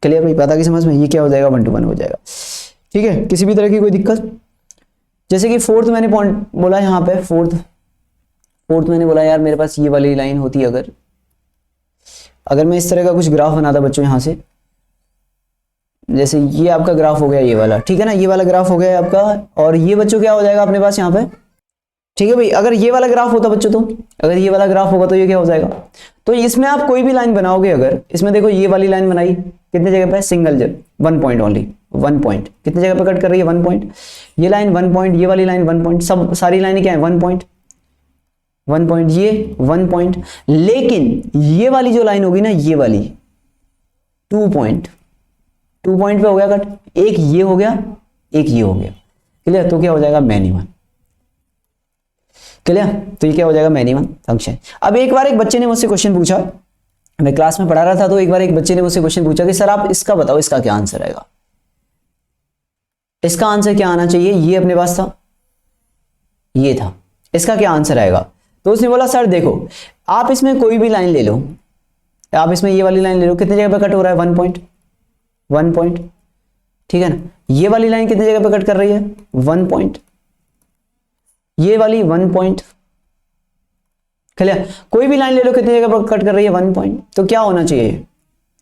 Speaker 1: क्लियर भाई, पता की समझ में, ये क्या हो जाएगा 1 2 1 हो जाएगा, ठीक है। किसी भी तरह की कोई दिक्कत, जैसे कि फोर्थ मैंने पॉइंट बोला यहाँ पे, फोर्थ मैंने बोला यार मेरे पास ये वाली लाइन होती, अगर मैं इस तरह का कुछ ग्राफ बनाता बच्चों, यहाँ से जैसे ये आपका ग्राफ हो गया ये वाला, ठीक है ना, ये वाला ग्राफ हो गया आपका, और ये बच्चों क्या हो जाएगा अपने पास यहाँ पे, ठीक है भाई। अगर ये वाला ग्राफ होता बच्चों, तो अगर ये वाला ग्राफ होगा तो ये क्या हो जाएगा, तो इसमें आप कोई भी लाइन बनाओगे, अगर इसमें देखो ये वाली लाइन बनाई, कितने जगह पे, सिंगल जगह, 1 पॉइंट ओनली, 1 पॉइंट, कितने जगह पे कट कर रही है, 1 पॉइंट। ये लाइन 1 पॉइंट, ये वाली लाइन 1 पॉइंट, सब सारी लाइनें क्या है 1 पॉइंट, 1 पॉइंट, ये 1 पॉइंट। लेकिन ये वाली जो लाइन होगी ना, ये वाली 2 पॉइंट, 2 पॉइंट पे हो गया कट, एक ये हो गया, एक ये हो गया, क्लियर। तो क्या हो जाएगा मेनी वन, क्लियर। तो ये क्या हो जाएगा मेनी वन फंक्शन। अब एक बार एक बच्चे ने मुझसे क्वेश्चन पूछा, मैं क्लास में पढ़ा रहा था, तो एक बार एक बच्चे ने मुझसे क्वेश्चन पूछा कि सर आप इसका बताओ, इसका क्या आंसर आएगा, इसका आंसर क्या आना चाहिए। ये अपने पास था, ये था, इसका क्या आंसर आएगा। तो उसने बोला सर देखो आप इसमें कोई भी लाइन ले लो, आप इसमें ये वाली लाइन ले लो, कितने जगह पे कट हो रहा है 1 पॉइंट, 1 पॉइंट, ठीक है ना। ये वाली लाइन कितनी जगह पे कट कर रही है 1 पॉइंट, ये वाली 1 पॉइंट, क्लियर। कोई भी लाइन ले लो, कितनी जगह पर कट कर रही है 1 पॉइंट, तो क्या होना चाहिए,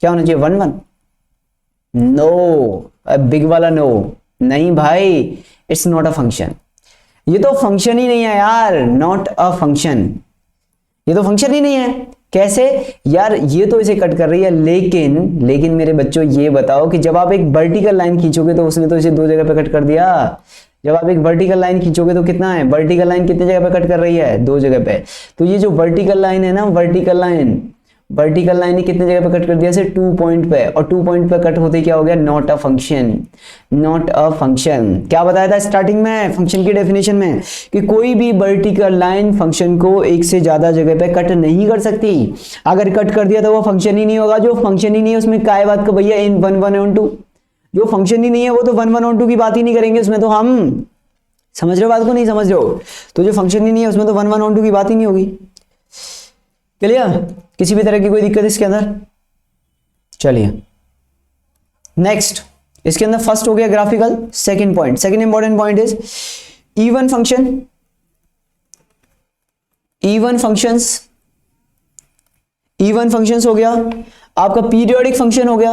Speaker 1: क्या होना चाहिए 1 1। नो, बिग वाला नो, नहीं भाई, इट्स नॉट अ फंक्शन, ये तो फंक्शन ही नहीं है यार, नॉट अ फंक्शन, ये तो फंक्शन ही नहीं है। कैसे यार, ये तो इसे कट कर रही है, लेकिन मेरे बच्चों ये बताओ कि जब आप एक वर्टिकल लाइन खींचोगे तो उसने तो इसे 2 जगह पे कट कर दिया। जब आप एक वर्टिकल लाइन खींचोगे तो कितना है, वर्टिकल लाइन कितनी जगह पे कट कर रही है 2 जगह पे। तो ये जो वर्टिकल लाइन है ना, वर्टिकल लाइन ने कितने जगह पे कट कर दिया, सिर्फ 2 पॉइंट पे, और 2 पॉइंट पे कट होते क्या हो गया, not a function, not a function. क्या बताया था स्टार्टिंग में फंक्शन की डेफिनेशन में, कि कोई भी वर्टिकल लाइन फंक्शन को एक से ज्यादा जगह पे कट नहीं कर सकती। अगर कट कर दिया तो वो फंक्शन ही नहीं होगा। जो फंक्शन ही नहीं है उसमें काय बात का भैया, इन 1 1 और 2, जो फंक्शन ही नहीं है वो तो 1 1 और 2 की बात ही नहीं करेंगे उसमें, तो हम समझ रहे हो बात को, नहीं समझ रहे हो, तो जो फंक्शन ही नहीं है उसमें तो 1 1 और 2 की बात ही नहीं होगी। क्लियर, किसी भी तरह की कोई दिक्कत इसके अंदर। चलिए नेक्स्ट, इसके अंदर फर्स्ट हो गया graphical. Second point, second important point is even function, even functions हो गया आपका, पीरियोडिक फंक्शन हो गया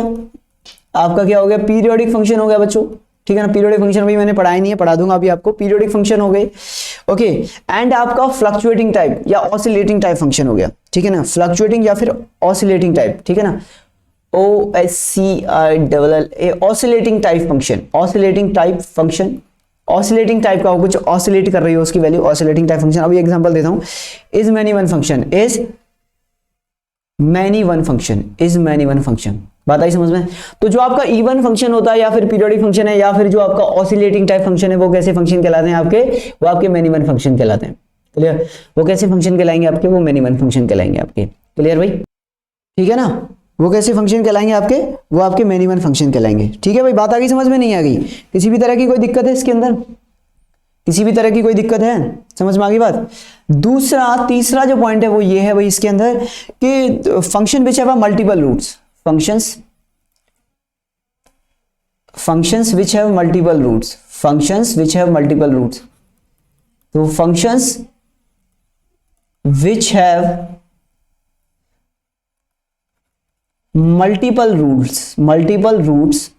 Speaker 1: आपका, क्या हो गया, पीरियोडिक फंक्शन हो गया बच्चों, ठीक है ना। पीरियोडिक फंक्शन भी मैंने पढ़ाया नहीं है, पढ़ा दूंगा अभी आपको। पीरियोडिक फंक्शन हो गए, ओके। एंड आपका फ्लक्चुएटिंग टाइप या ऑसिलेटिंग टाइप फंक्शन हो गया, ठीक है ना, फ्लक्चुएटिंग या फिर ऑसिलेटिंग टाइप, ठीक है ना, OSCILLA, oscillating type function, oscillating type function, oscillating type का हो, कुछ ऑसिलेट कर रही हो उसकी वैल्यू, ऑसिलेटिंग टाइप फंक्शन। अभी एग्जांपल देता हूं, is many one function, is many one function, is many one function, बात आई समझ में। तो जो आपका इवन फंक्शन होता है या फिर पीरियोडिक फंक्शन है या फिर जो आपका ऑसिलेटिंग टाइप फंक्शन है, वो कैसे फंक्शन कहलाते हैं आपके, वो आपके मैनी वन फंक्शन कहलाते हैं। क्लियर, वो कैसे फंक्शन कहलाएंगे आपके, वो मैनी वन फंक्शन कहलाएंगे आपके। क्लियर भाई, ठीक है ना, वो कैसे फंक्शन कहलाएंगे आपके, वो आपके मैनी वन फंक्शन कहलाएंगे। ठीक है भाई, बात आ गई समझ में, नहीं आ गई, किसी भी तरह की कोई दिक्कत है इसके अंदर, किसी भी तरह की कोई दिक्कत है? समझ में आ गई बात? तीसरा जो पॉइंट है वो ये है भाई इसके अंदर कि function which have multiple roots, functions which have multiple roots, functions which have multiple roots. तो functions which have multiple roots,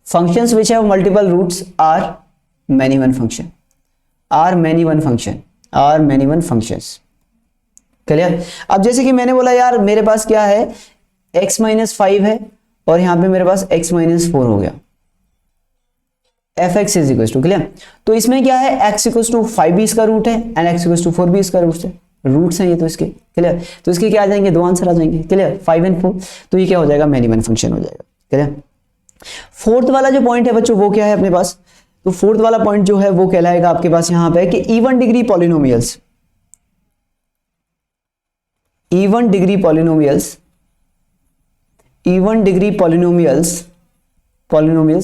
Speaker 1: functions which have multiple roots are many one functions। Clear? अब जैसे कि मैंने बोला यार मेरे पास क्या है, x माइनस 5 है और यहां पे मेरे पास x माइनस 4 हो गया, fx is equal to, clear? तो इसमें क्या है, x इक्वल टू 5 भी इसका रूट है एंड x इक्वल टू 4 भी इसका रूट्स हैं ये तो इसके, क्लियर? तो इसके क्या आ जाएंगे, दो आंसर आ जाएंगे, क्लियर? 5 एंड 4। तो ये क्या हो जाएगा, मैनी वन फंक्शन हो जाएगा, क्लियर? फोर्थ वाला जो पॉइंट है बच्चों वो क्या है अपने पास, तो फोर्थ वाला पॉइंट जो है वो कहलाएगा आपके पास यहां पे कि even degree polynomials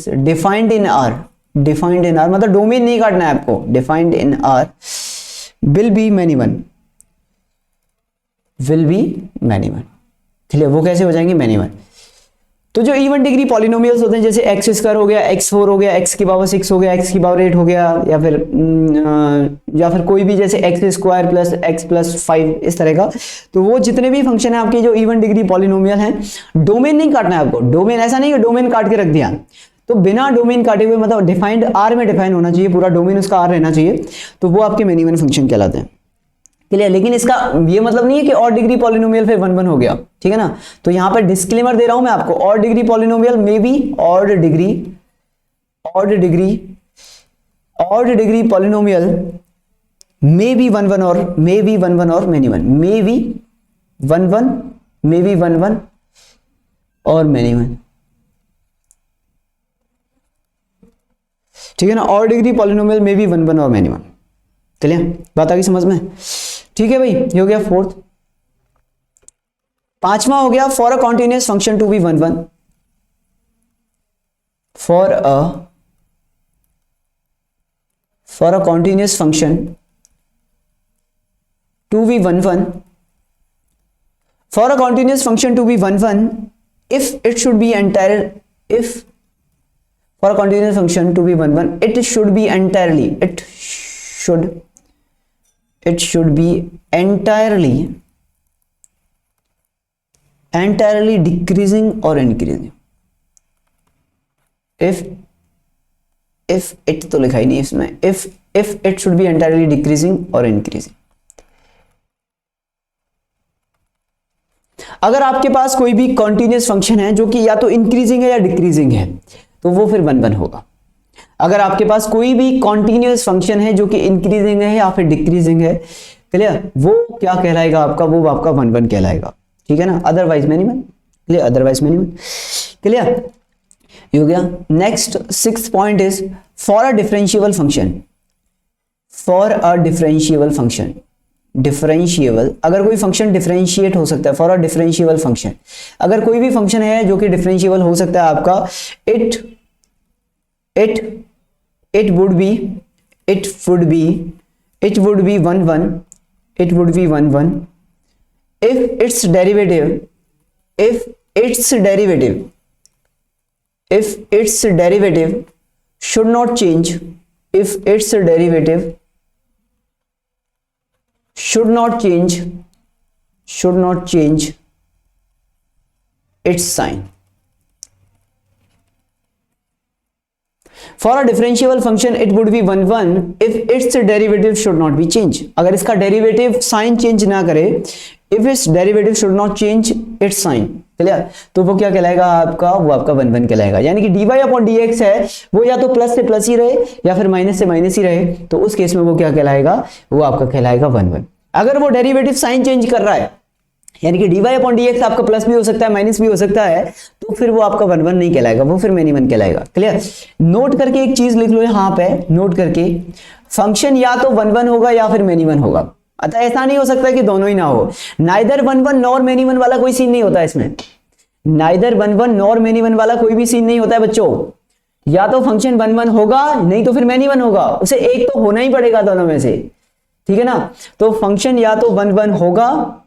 Speaker 1: defined in are, मतलब डोमेन नहीं काटना है आपको, defined in are will be many one, clear? वो कैसे हो जाएंगे, मैनी वन। तो जो इवन डिग्री पॉलिनोमियल्स होते हैं जैसे एक्स स्क्वायर हो गया, x4 हो गया, x की पावर 6 हो गया, x की पावर 8 हो गया, या फिर कोई भी जैसे x square plus x plus 5 इस तरह का, तो वो जितने भी फंक्शन है आपके जो इवन डिग्री पॉलिनोमियल हैं, डोमेन नहीं काटना है आपको, डोमेन ऐसा नहीं कि डोमेन काट के रख दिया, तो बिना डोमेन काटे हुए मतलब डिफाइंड आर में डिफाइन होना चाहिए, पूरा डोमेन उसका आर रहना चाहिए, तो वो आपके मैनी वन फंक्शन कहलाते हैं, क्लियर? लेकिन इसका ये मतलब नहीं है कि और डिग्री पॉलिनोमियल फिर 1 1 हो गया, ठीक है ना? तो यहां पर डिस्क्लेमर दे रहा हूं मैं आपको, और degree polynomial may be odd degree polynomial may be 1 1 और मे बी 1 1 और मैनी वन, मे बी 1 1 और मैनी वन, ठीक है ना? और डिग्री पॉलिनोमियल मे बी 1 1 और मैनी वन, क्लियर? बात आ गई समझ में? ठीक है भाई, ये हो गया फोर्थ। पांचवा हो गया for a continuous function to be 1 1, for a continuous function to be 1 1, for a continuous function to be 1 1 if it should be entire, if for a continuous function to be 1 1 it should be entirely, it should be entirely decreasing or increasing, if it तो लिखा ही नहीं इसमें, if it should be entirely decreasing or increasing। अगर आपके पास कोई भी continuous function है जो कि या तो इंक्रीजिंग है या डिक्रीजिंग है, तो वो फिर 1 1 होगा। अगर आपके पास कोई भी कॉन्टिन्यूअस फंक्शन है जो कि इंक्रीजिंग है या फिर डिक्रीजिंग है, क्लियर? वो क्या कहलाएगा आपका, वो आपका 1 1 कहलाएगा, ठीक है ना? Otherwise many one, clear? Otherwise many one, clear? ये हो गया। Next 6th point is for a differentiable function, differentiable अगर कोई फंक्शन डिफरेंशिएट हो सकता है, फॉर अ डिफरेंशिएबल फंक्शन, अगर कोई भी फंक्शन है जो कि डिफरेंशिएबल हो सकता है आपका, it would be 1 1 if its derivative should not change, if its derivative should not change its sign। For a differentiable function it would be 1 1 if its derivative should not be changed, अगर इसका derivative sign change ना करे, if its derivative should not change its sign, clear? तो वो क्या कहलाएगा आपका, वो आपका 1 1 कहलाएगा। यानी कि dy अपॉन dx है वो या तो प्लस से प्लस ही रहे या फिर माइनस से माइनस ही रहे, तो उस केस में वो क्या कहलाएगा, वो आपका कहलाएगा 1 1। अगर वो डेरिवेटिव साइन चेंज कर रहा है, यानी कि dy अपॉन dx आपका प्लस भी हो सकता है माइनस भी हो सकता है, तो फिर वो आपका 1 1 नहीं कहलाएगा, वो फिर मैनी वन कहलाएगा, क्लियर? नोट करके एक चीज लिख लो यहां पे, नोट करके, फंक्शन या तो 1 1 होगा या फिर मैनी वन होगा। अतः ऐसा नहीं हो सकता कि दोनों ही ना हो, नाइदर 1 1 नॉर मैनी वन वाला कोई सीन नहीं होता इसमें, नाइदर 1 1 नॉर मैनी वन वाला कोई भी सीन नहीं होता है बच्चों। या तो फंक्शन 1 1 होगा, नहीं तो फिर मैनी 1 होगा, उसे एक तो होना ही पड़ेगा दोनों में से, ठीक है ना। तो फंक्शन या तो 1 1 होगा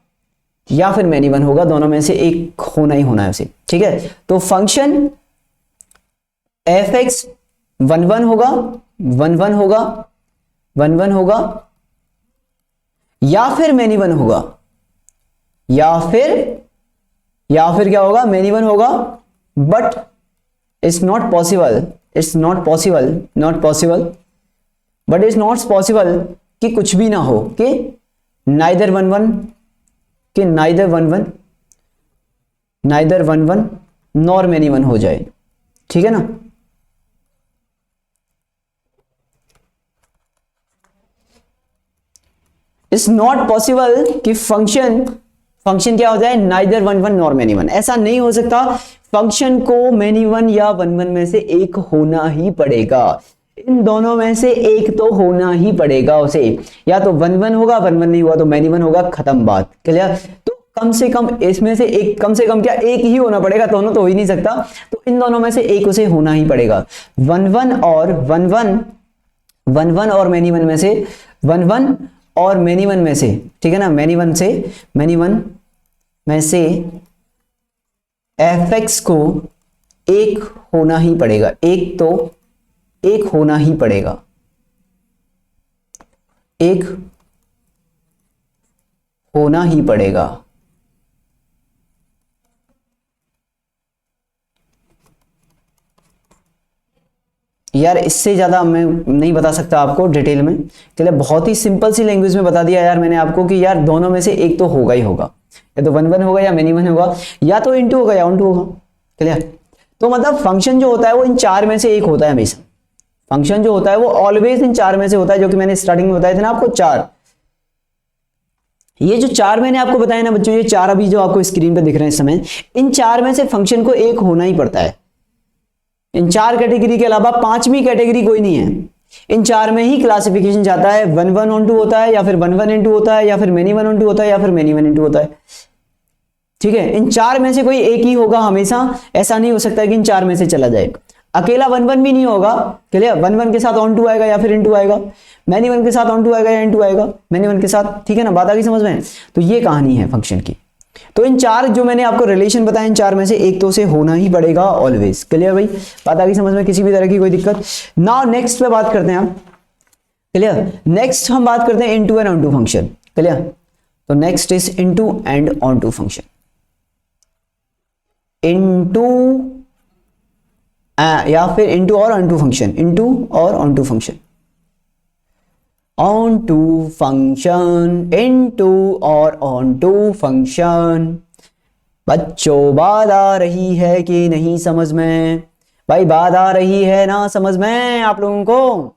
Speaker 1: या फिर मैनी 1 होगा, दोनों में से एक होना ही होना है उसे, ठीक है। तो फंक्शन एफ एक्स 1 1 होगा, 1 1 होगा, 1 1 होगा, या फिर मैनी 1 होगा, या फिर क्या होगा, मैनी 1 होगा। But it's not possible, but it's not possible कि कुछ भी ना हो, कि नाइदर 1 1 नॉर मैनी 1 हो जाए, ठीक है ना। इट्स नॉट पॉसिबल कि फंक्शन क्या हो जाए, नाइदर 1 1 नॉर मैनी 1, ऐसा नहीं हो सकता। फंक्शन को मैनी 1 या 1 1 में से एक होना ही पड़ेगा, इन दोनों में से एक तो होना ही पड़ेगा उसे, या तो 1 1 होगा, 1 1 नहीं हुआ तो मैनी 1 होगा, खत्म बात, क्लियर। तो कम से कम इसमें से एक, कम से कम क्या, एक ही होना पड़ेगा, दोनों तो हो ही नहीं सकता, तो इन दोनों में से एक उसे होना ही पड़ेगा। 1 1 और मैनी 1 में से, 1 1 और मैनी 1 में से, ठीक है ना, मैनी 1 में से एफ एक्स को एक होना ही पड़ेगा, एक होना ही पड़ेगा, एक होना ही पड़ेगा। यार इससे ज्यादा मैं नहीं बता सकता आपको डिटेल में, चलिए बहुत ही सिंपल सी लैंग्वेज में बता दिया यार मैंने आपको कि यार दोनों में से एक तो होगा ही होगा, या तो 1 1 होगा या मैनी 1 होगा, या तो इनटू होगा या ऑन टू होगा, क्लियर। तो मतलब फंक्शन जो होता है वो इन चार में से एक होता है हमेशा, फंक्शन जो होता है वो ऑलवेज इन चार में से होता है, जो कि मैंने स्टार्टिंग में बताया था ना आपको, चार। ये जो चार मैंने आपको बताया ना बच्चों, ये चार अभी जो आपको स्क्रीन पे दिख रहे हैं इस समय, इन चार में से फंक्शन को एक होना ही पड़ता है। इन चार कैटेगरी के अलावा पांचवी कैटेगरी कोई नहीं है, इन चार में ही क्लासिफिकेशन जाता है, 1 1 ऑन टू होता है, या फिर 1 1 इनटू होता है, या फिर मैनी 1 ऑन टू होता है, या फिर मैनी 1 इनटू होता है, ठीक है। इन चार में से कोई एक ही होगा हमेशा, ऐसा नहीं हो सकता कि इन चार में से चला जाए। अकेला 1 1 भी नहीं होगा, क्लियर, 1 1 के साथ ऑन टू आएगा या फिर इनटू आएगा, मैनी 1 के साथ ऑन टू आएगा या इनटू आएगा, मैनी 1 के साथ, ठीक है ना, बात आ गई समझ में। तो ये कहानी है फंक्शन की। तो इन चार जो मैंने आपको रिलेशन बताया, इन चार में से एक तो उसे होना ही पड़ेगा ऑलवेज, क्लियर भाई, बात आ गई समझ में, किसी भी तरह की कोई दिक्कत। नाउ नेक्स्ट पे बात करते हैं हम, क्लियर। नेक्स्ट हम बात करते हैं into and onto function, clear. तो next is into and onto function, into या फिर इनटू और ऑनटू फंक्शन, इनटू और onto function, onto function, into और ऑनटू फंक्शन। बच्चों बात आ रही है कि नहीं समझ में, भाई बात आ रही है ना समझ में, आप लोगों को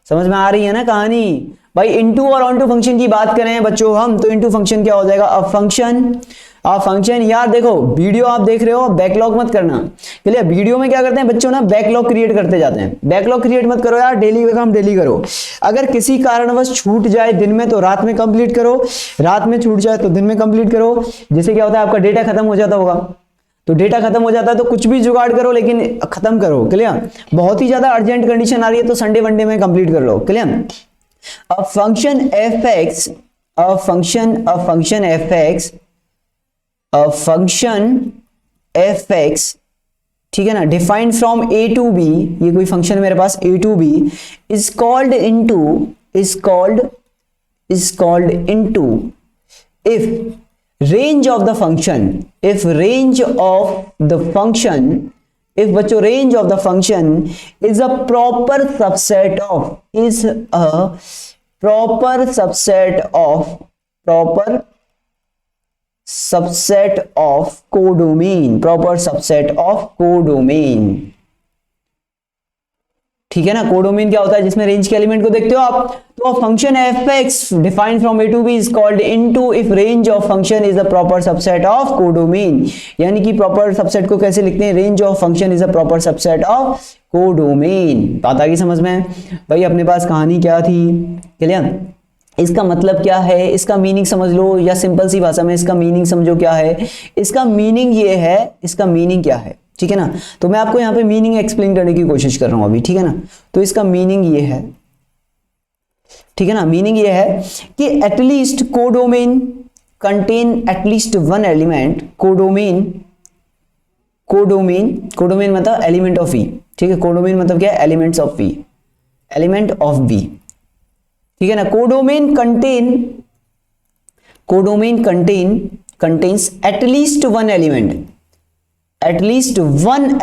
Speaker 1: समझ में आ रही है ना कहानी। भाई इनटू और ऑनटू फंक्शन की बात करें बच्चों हम, तो इनटू फंक्शन क्या हो जाएगा, अ फंक्शन। यार देखो वीडियो आप देख रहे हो, बैकलॉग मत करना, क्लियर। वीडियो में क्या करते हैं बच्चों ना, बैकलॉग क्रिएट करते जाते हैं, बैकलॉग क्रिएट मत करो यार, डेली का काम डेली करो। अगर किसी कारणवश छूट जाए दिन में तो रात में कंप्लीट करो, रात में छूट जाए तो दिन में कंप्लीट करो। जिससे क्या होता है, आपका डेटा खत्म हो जाता होगा, तो डेटा खत्म हो जाता है तो कुछ भी जुगाड़ करो लेकिन खत्म करो, क्लियर। बहुत ही ज्यादा अर्जेंट कंडीशन आ रही है तो संडे वनडे में कंप्लीट कर लो, clear. A function F X, a function F X, ठीक है ना, defined from A to B, ये कोई फंक्शन मेरे पास A to B, is called into if range of the function, if range of the function, if बच्चों range of the function is a proper subset of, is a proper subset of codomain, proper subset of codomain, ठीक है ना। Codomain क्या होता है, जिसमें range के element को देखते हो आप। तो function F X defined from A to B is called into if range of function is a proper subset of codomain. यानी कि प्रॉपर सबसेट को कैसे लिखते हैं, range of function is a proper subset of codomain. बात आ गई समझ में भाई। अपने पास कहानी क्या थी, क्लियर। इसका मतलब क्या है, इसका मीनिंग समझ लो, या सिंपल सी भाषा में इसका मीनिंग समझो क्या है। इसका मीनिंग ये है, इसका मीनिंग क्या है, ठीक है ना। तो मैं आपको यहाँ पे मीनिंग एक्सप्लेन करने की कोशिश कर रहा हूँ अभी, ठीक है ना। तो इसका मीनिंग ये है, ठीक है ना, मीनिंग ये है कि at least codomain contain at least one element, codomain मतलब एलिमेंट ऑफ वी, ठीक है। कोडोमेन मतलब क्या है, elements of V, element of V, ठीक है ना। Codomain contains at least one element, at least one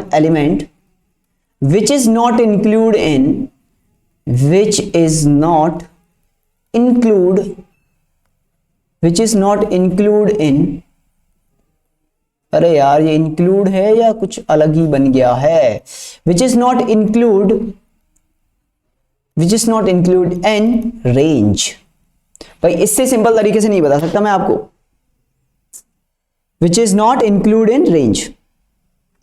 Speaker 1: element which is not include in, अरे यार ये इंक्लूड है या कुछ अलग ही बन गया है, which is not include in range। भाई इससे सिंपल तरीके से नहीं बता सकता मैं आपको, which is not include in range,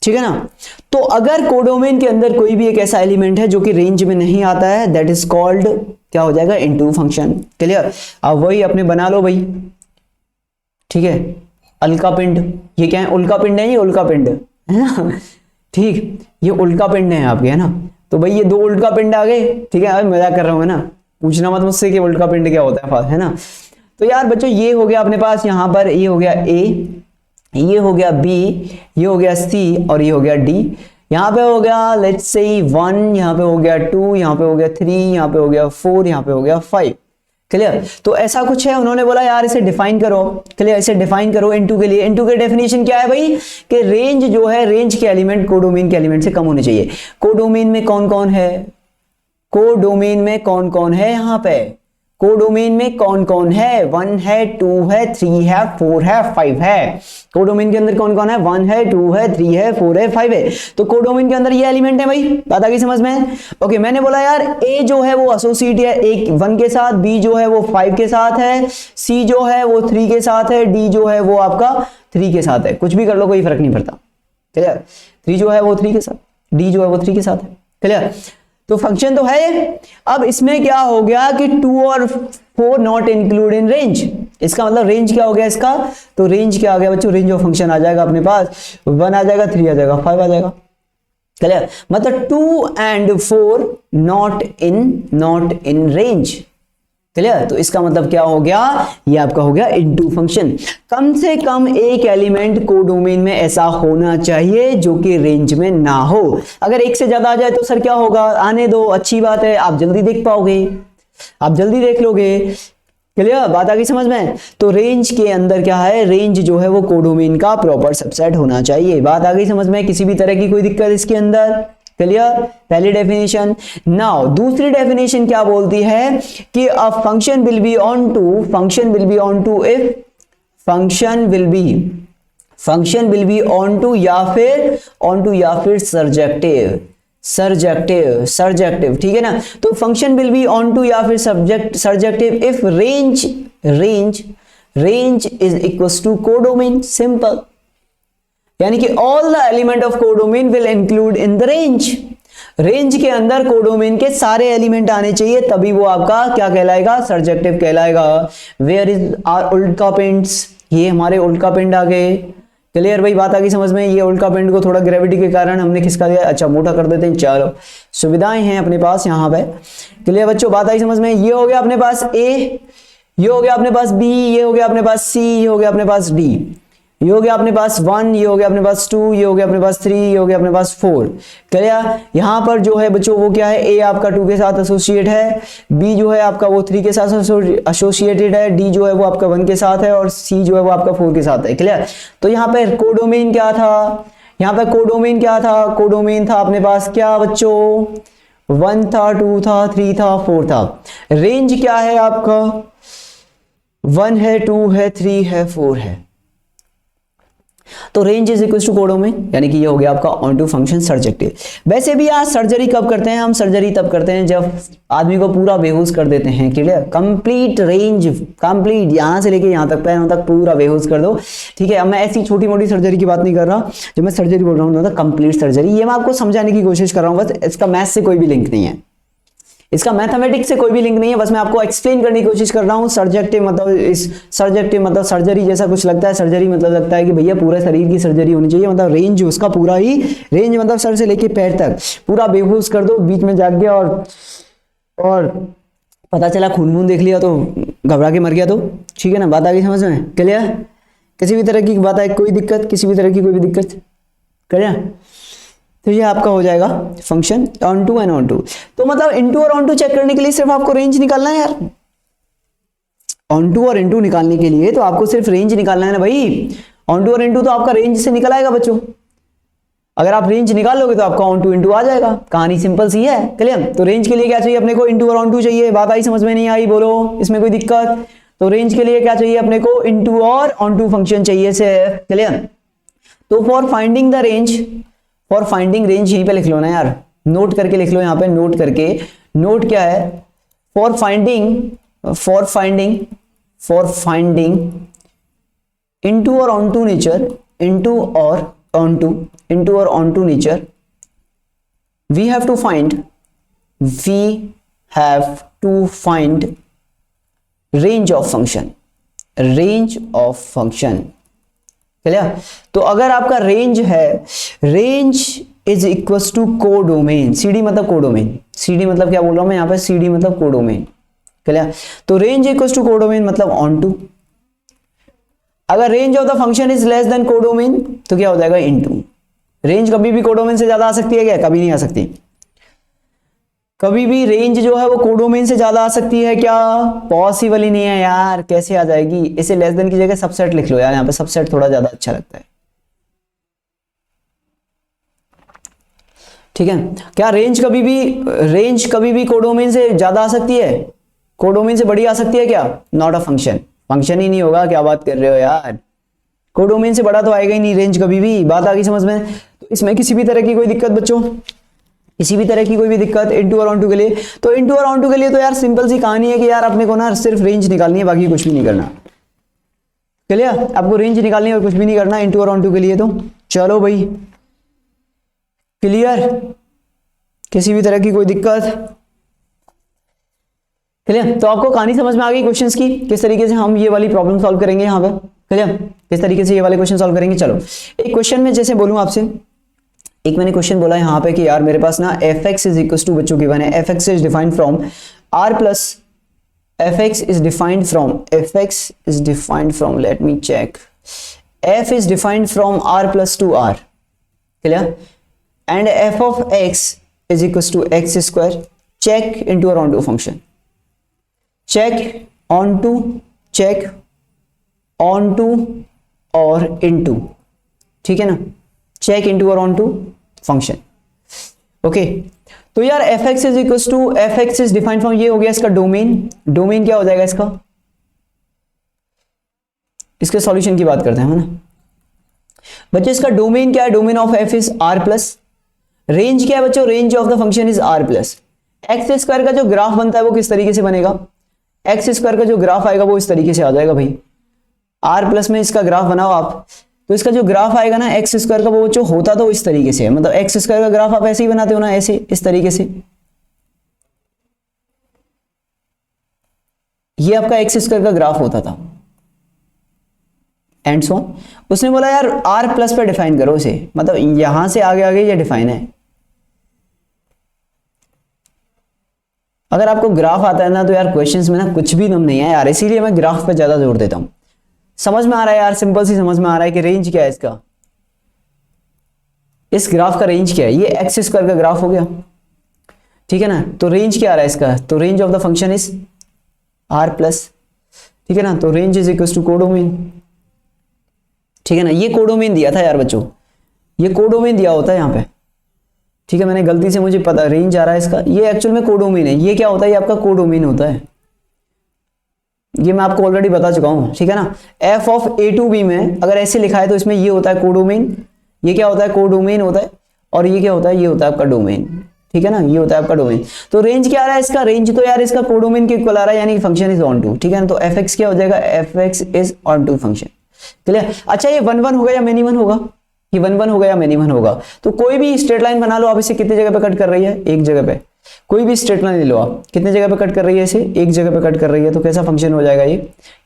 Speaker 1: ठीक है ना। तो अगर कोडोमेन के अंदर कोई भी एक ऐसा एलिमेंट है जो कि रेंज में नहीं आता है, दैट इज कॉल्ड क्या हो जाएगा, इनटू फंक्शन। क्लियर। अब वही अपने बना लो भाई, ठीक है। अलका पिंड, ये क्या है, उल्का पिंड है, ये उल्का पिंड है ना, ठीक, ये उल्का पिंड है आपके, है ना। तो भाई ये दो उल्का पिंड आ गए, ठीक है। अभी मजाक कर रहा हूँ ना, पूछना मत मुझसे कि उल्का पिंड क्या होता है ना। तो यार बच्चों ये हो गया अपने पास, यहां पर ये हो गया ए, ये हो गया बी, ये हो गया सी और ये हो गया डी। यहाँ पे हो गया लेट्स से 1, यहाँ पे हो गया 2, यहाँ पे हो गया 3, यहाँ पे हो गया 4, यहाँ पे हो गया 5। क्लियर। तो ऐसा कुछ है, उन्होंने बोला यार इसे डिफाइन करो। क्लियर, इसे डिफाइन करो इनटू के लिए। इनटू के डेफिनेशन क्या है भाई, कि रेंज जो है, रेंज के एलिमेंट कोडोमेन के एलिमेंट से कम होने चाहिए। कोडोमेन में कौन कौन है, कोडोमेन में कौन कौन है, यहाँ पे कोडोमेन में कौन कौन है, 1 है, 2 है, 3 है, 4 है, 5 है। कोडोमेन के अंदर कौन कौन है, 1 है, 2 है, 3 है, 4 है, 5 है। तो कोडोमेन के अंदर ये एलिमेंट है भाई, बात आ गई समझ में। ओके, मैंने बोला यार ए जो है वो एसोसिएट है एक 1 के साथ, बी जो है वो 5 के साथ है, सी जो है वो 3 के साथ है, डी जो है वो आपका 3 के साथ है। कुछ भी कर लो कोई फर्क नहीं पड़ता। क्लियर। 3 जो है वो 3 के साथ, डी जो है वो 3 के साथ है। क्लियर। तो फंक्शन तो है। अब इसमें क्या हो गया कि 2 और 4 नॉट इंक्लूड इन रेंज। इसका मतलब रेंज क्या हो गया इसका, तो रेंज क्या आ गया बच्चों, रेंज ऑफ फंक्शन आ जाएगा अपने पास, 1 आ जाएगा, 3 आ जाएगा, 5 आ जाएगा। क्लियर। मतलब 2 and 4 not in range. Clear. तो इसका मतलब क्या हो गया, ये आपका हो गया इनटू फंक्शन। कम से कम एक एलिमेंट कोडोमेन में ऐसा होना चाहिए जो कि रेंज में ना हो। अगर एक से ज्यादा आ जाए तो सर क्या होगा, आने दो, अच्छी बात है, आप जल्दी देख पाओगे, आप जल्दी देख लोगे। क्लियर, बात आ गई समझ में। तो रेंज के अंदर क्या है, रेंज जो है वो कोडोमेन का प्रॉपर सबसेट होना चाहिए। बात आ गई समझ में, किसी भी तरह की कोई दिक्कत इसके अंदर। क्लियर, पहली डेफिनेशन। नाउ दूसरी डेफिनेशन क्या बोलती है कि a function will be onto if function will be onto या फिर सर्जेक्टिव, ठीक है ना। तो function will be onto या फिर surjective if range is equals to codomain. Simple, यानी कि all the element of codomain will include in the range. Range के अंदर कोडोमेन के सारे एलिमेंट आने चाहिए, तभी वो आपका क्या कहलाएगा, सर्जेक्टिव कहलाएगा। वेयर इज आर उल्का पिंड्स, ये हमारे उल्का पिंड आ गए। क्लियर भाई, बात आ गई समझ में। ये उल्का पिंड को थोड़ा ग्रेविटी के कारण हमने खिसका दिया, अच्छा मोटा कर देते हैं। चलो, सुविधाएं हैं अपने पास यहाँ पे। क्लियर बच्चों, बात आई समझ में। ये हो गया अपने पास ए, ये हो गया अपने पास बी, ये हो गया अपने पास सी, ये हो गया अपने पास डी, ये हो गया अपने पास 1, ये हो गया अपने पास 2, ये हो गया अपने पास 3, ये हो गया अपने पास 4। क्लियर। यहाँ पर जो है बच्चों वो क्या है, ए आपका 2 के साथ एसोसिएट है, बी जो है आपका वो 3 के साथ एसोसिएटेड है, डी जो है वो आपका 1 के साथ है और सी जो है वो आपका 4 के साथ है। क्लियर। तो यहाँ पे कोडोमेन क्या था, यहाँ पे कोडोमेन क्या था, कोडोमेन था अपने पास क्या बच्चों, 1 था, 2 था, 3 था, 4 था। रेंज क्या है आपका, 1 है, 2 है, 3 है, 4 है। तो range is equal to codomain, यानी कि ये हो गया आपका ऑन टू फंक्शन सर्जेक्टिव। वैसे भी आज सर्जरी कब करते हैं हम, सर्जरी तब करते हैं जब आदमी को पूरा बेहोश कर देते हैं। क्लियर, कंप्लीट रेंज, कंप्लीट यहां से लेके यहां तक, पैरों तक पूरा बेहोश कर दो। ठीक है, अब मैं ऐसी छोटी मोटी सर्जरी की बात नहीं कर रहा, जब मैं सर्जरी बोल रहा हूँ तो कंप्लीट सर्जरी, ये मैं आपको समझाने की कोशिश कर रहा हूँ, बस इसका मैथ से कोई भी लिंक नहीं है। इसका मैथमेटिक्स से कोई भी लिंक नहीं है, बस मैं आपको एक्सप्लेन करने की कोशिश कर रहा हूँ। सर्जेक्टिव मतलब इस सर्जेक्टिव मतलब सर्जरी जैसा कुछ लगता है। सर्जरी मतलब लगता है कि भैया पूरे शरीर की सर्जरी होनी चाहिए, मतलब रेंज उसका पूरा ही रेंज मतलब सर से लेके पैर तक पूरा बेहोश कर दो, बीच में जाग गया और पता चला खून वून देख लिया तो घबरा के मर गया तो ठीक है ना। बात आ गई समझ में? क्लियर? किसी भी तरह की बात है, कोई दिक्कत, किसी भी तरह की कोई भी दिक्कत? क्लियर? तो ये आपका हो जाएगा function onto and onto. तो मतलब इनटू और ऑन टू चेक करने के लिए सिर्फ आपको रेंज निकालना है यार। ऑन टू और इनटू निकालने के लिए तो आपको सिर्फ रेंज निकालना है ना भाई। ऑन टू और इनटू तो आपका रेंज से निकल आएगा बच्चों। अगर आप रेंज निकाल लोगे तो आपका ऑन टू इनटू आ जाएगा। कहानी सिंपल सी है। क्लियर? तो रेंज के लिए क्या चाहिए अपने को? इनटू और ऑन टू चाहिए। बात आई समझ में? नहीं आई? बोलो, इसमें कोई दिक्कत? तो रेंज के लिए क्या चाहिए अपने को? इनटू और ऑन टू फंक्शन चाहिए सिर्फ। क्लियर? तो for finding the range, for finding range यहीं पे लिख लो ना यार, नोट करके लिख लो यहाँ पे, नोट करके। नोट क्या है? फॉर फाइंडिंग इनटू और ऑन टू नेचर, इनटू और onto nature, we have to find range of function. Clear? तो अगर आपका रेंज है, range is equal to codomain. CD मतलब कोडोमेन। सीडी मतलब क्या बोल रहा हूं मैं यहाँ पे? सीडी मतलब कोडोमेन। क्लियर? तो रेंज इक्वल टू कोडोमेन मतलब ऑन टू। अगर range of the function is less than codomain तो क्या हो जाएगा? इनटू। रेंज कभी भी कोडोमेन से ज्यादा आ सकती है क्या? कभी नहीं आ सकती। कभी भी रेंज जो है वो कोडोमेन से ज्यादा आ सकती है क्या? पॉसिबल ही नहीं है यार। कैसे आ जाएगी? इसे लेस देन की जगह सबसेट लिख लो यार, यहाँ पे सबसेट थोड़ा ज्यादा अच्छा लगता है। ठीक है? क्या रेंज कभी भी कोडोमेन से ज्यादा आ सकती है? कोडोमेन से बड़ी आ सकती है क्या? Not a function. फंक्शन ही नहीं होगा। क्या बात कर रहे हो यार? कोडोमेन से बड़ा तो आएगा ही नहीं रेंज कभी भी। बात आ गई समझ में? तो इसमें किसी भी तरह की कोई दिक्कत बच्चों? किसी भी तरह की कोई भी दिक्कत इनटू और ऑन टू के लिए? तो इनटू और ऑन टू के लिए तो यार सिंपल सी कहानी है कि यार अपने को ना सिर्फ रेंज निकालनी है, बाकी कुछ भी नहीं करना। क्लियर? आपको रेंज निकालनी है और कुछ भी नहीं करना इनटू और ऑन टू के लिए। तो चलो भाई, क्लियर? किसी भी तरह की कोई दिक्कत? क्लियर? तो आपको कहानी समझ में आ गई क्वेश्चंस की, किस तरीके से हम ये वाली प्रॉब्लम सॉल्व करेंगे यहाँ पे। क्लियर? किस तरीके से ये वाले क्वेश्चन सॉल्व करेंगे। चलो एक क्वेश्चन में जैसे बोलूं आपसे, एक मैंने क्वेश्चन बोला यहाँ पे कि यार मेरे पास ना fx इज इक्वल टू, बच्चों गिवन है fx is defined from r plus fx is defined from let me check, f is defined from r plus to r। Clear? And f of x is equal to x square. Check into और onto function. Check onto और into. ठीक है ना? Check into और onto function. Okay, तो यार fx is equal to, fx is defined from, ये हो गया इसका डोमेन। डोमेन क्या हो जाएगा इसका? इसके सॉल्यूशन की बात करते हैं ना बच्चे। इसका डोमेन क्या है? Domain of f is r plus. Range क्या है बच्चों? Range of the function is r plus. X square का जो ग्राफ बनता है वो किस तरीके से बनेगा? एक्स स्क्वायर का जो ग्राफ आएगा वो इस तरीके से आ जाएगा भाई। r प्लस में इसका ग्राफ बनाओ आप, तो इसका जो ग्राफ आएगा ना एक्स स्क्वायर का, वो जो होता तो इस तरीके से है। मतलब एक्स स्क्वायर का ग्राफ आप ऐसे ही बनाते हो ना, ऐसे इस तरीके से। ये आपका एक्स स्क्वायर का ग्राफ होता था एंड सो ऑन। उसने बोला यार r प्लस पे डिफाइन करो इसे, मतलब यहां से आगे आगे ये डिफाइन है। अगर आपको ग्राफ आता है ना तो यार क्वेश्चंस में ना कुछ भी दम नहीं है यार, इसीलिए मैं ग्राफ पे ज्यादा जोर देता हूं। समझ में आ रहा है यार? सिंपल सी समझ में आ रहा है कि रेंज क्या है इसका, इस ग्राफ का रेंज क्या है? ये एक्स स्क्वायर का ग्राफ हो गया। ठीक है ना? तो रेंज क्या आ रहा है इसका? तो range of the function is r plus. ठीक है ना? तो range is equal to codomain. ठीक है ना? ये कोडोमेन दिया था यार बच्चों, ये कोडोमेन दिया होता है यहाँ पे। ठीक है, मैंने गलती से, मुझे पता रेंज आ रहा है इसका, ये एक्चुअल में कोडोमेन है। ये क्या होता है? ये आपका कोडोमेन होता है। ये मैं आपको ऑलरेडी बता चुका हूं। ठीक है ना? f of a to b में अगर ऐसे लिखा है तो इसमें ये होता है कोडोमेन। ये क्या होता है? कोडोमेन होता है। और ये क्या होता है? ये होता है आपका डोमेन। ठीक है ना? ये होता है आपका डोमेन। तो रेंज क्या आ रहा है इसका? रेंज तो यार इसका कोडोमेन के इक्वल आ रहा है, यानी फंक्शन इज ऑन टू। ठीक है ना? तो fx क्या हो जाएगा? fx is onto function. Clear? अच्छा, ये 1 1 होगा या मेनी 1 होगा? ये 1 1 होगा या मेनी 1 होगा? तो कोई भी स्ट्रेट लाइन बना लो आप। इसे कितनी जगह पे कट कर रही है? एक जगह पे। कोई भी स्ट्रेट लाइन ले लो आप, कितने जगह पे कट कर रही है इसे, एक जगह पे कट कर रही है, तो कैसा फंक्शन हो जाएगा ये,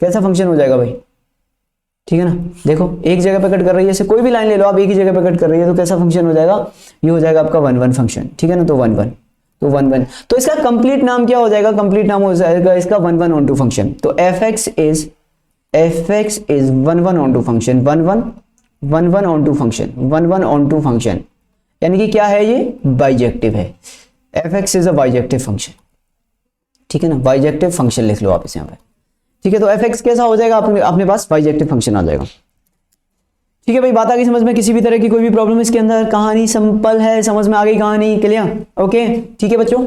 Speaker 1: कैसा फंक्शन हो जाएगा भाई, ठीक है ना। देखो एक जगह पे कट कर रही है इसे, कोई भी लाइन ले लो आप, एक ही जगह पे कट कर रही है, तो कैसा फंक्शन हो जाएगा, ये हो जाएगा आपका 1 1 फंक्शन, ठीक है ना। तो 1 1, तो 1 1, तो इसका कंप्लीट नाम क्या हो जाएगा, कंप्लीट नाम हो जाएगा इसका 1 1 ऑन टू फंक्शन। तो fx is 1 1 onto function, 1 1 onto function, 1 1 onto function, यानी कि क्या है, ये बाइजेक्टिव है, fx is a bijective function, ठीक है ना, बाइजेक्टिव फंक्शन लिख लो आप इसे यहाँ पे, ठीक है। तो fx कैसा हो जाएगा, अपने पास बाइजेक्टिव फंक्शन आ जाएगा, ठीक है भाई। बात आ गई समझ में, किसी भी तरह की कोई भी प्रॉब्लम इसके अंदर, कहानी सिंपल है, समझ में आ गई कहानी, क्लियर, ओके, ठीक है बच्चों।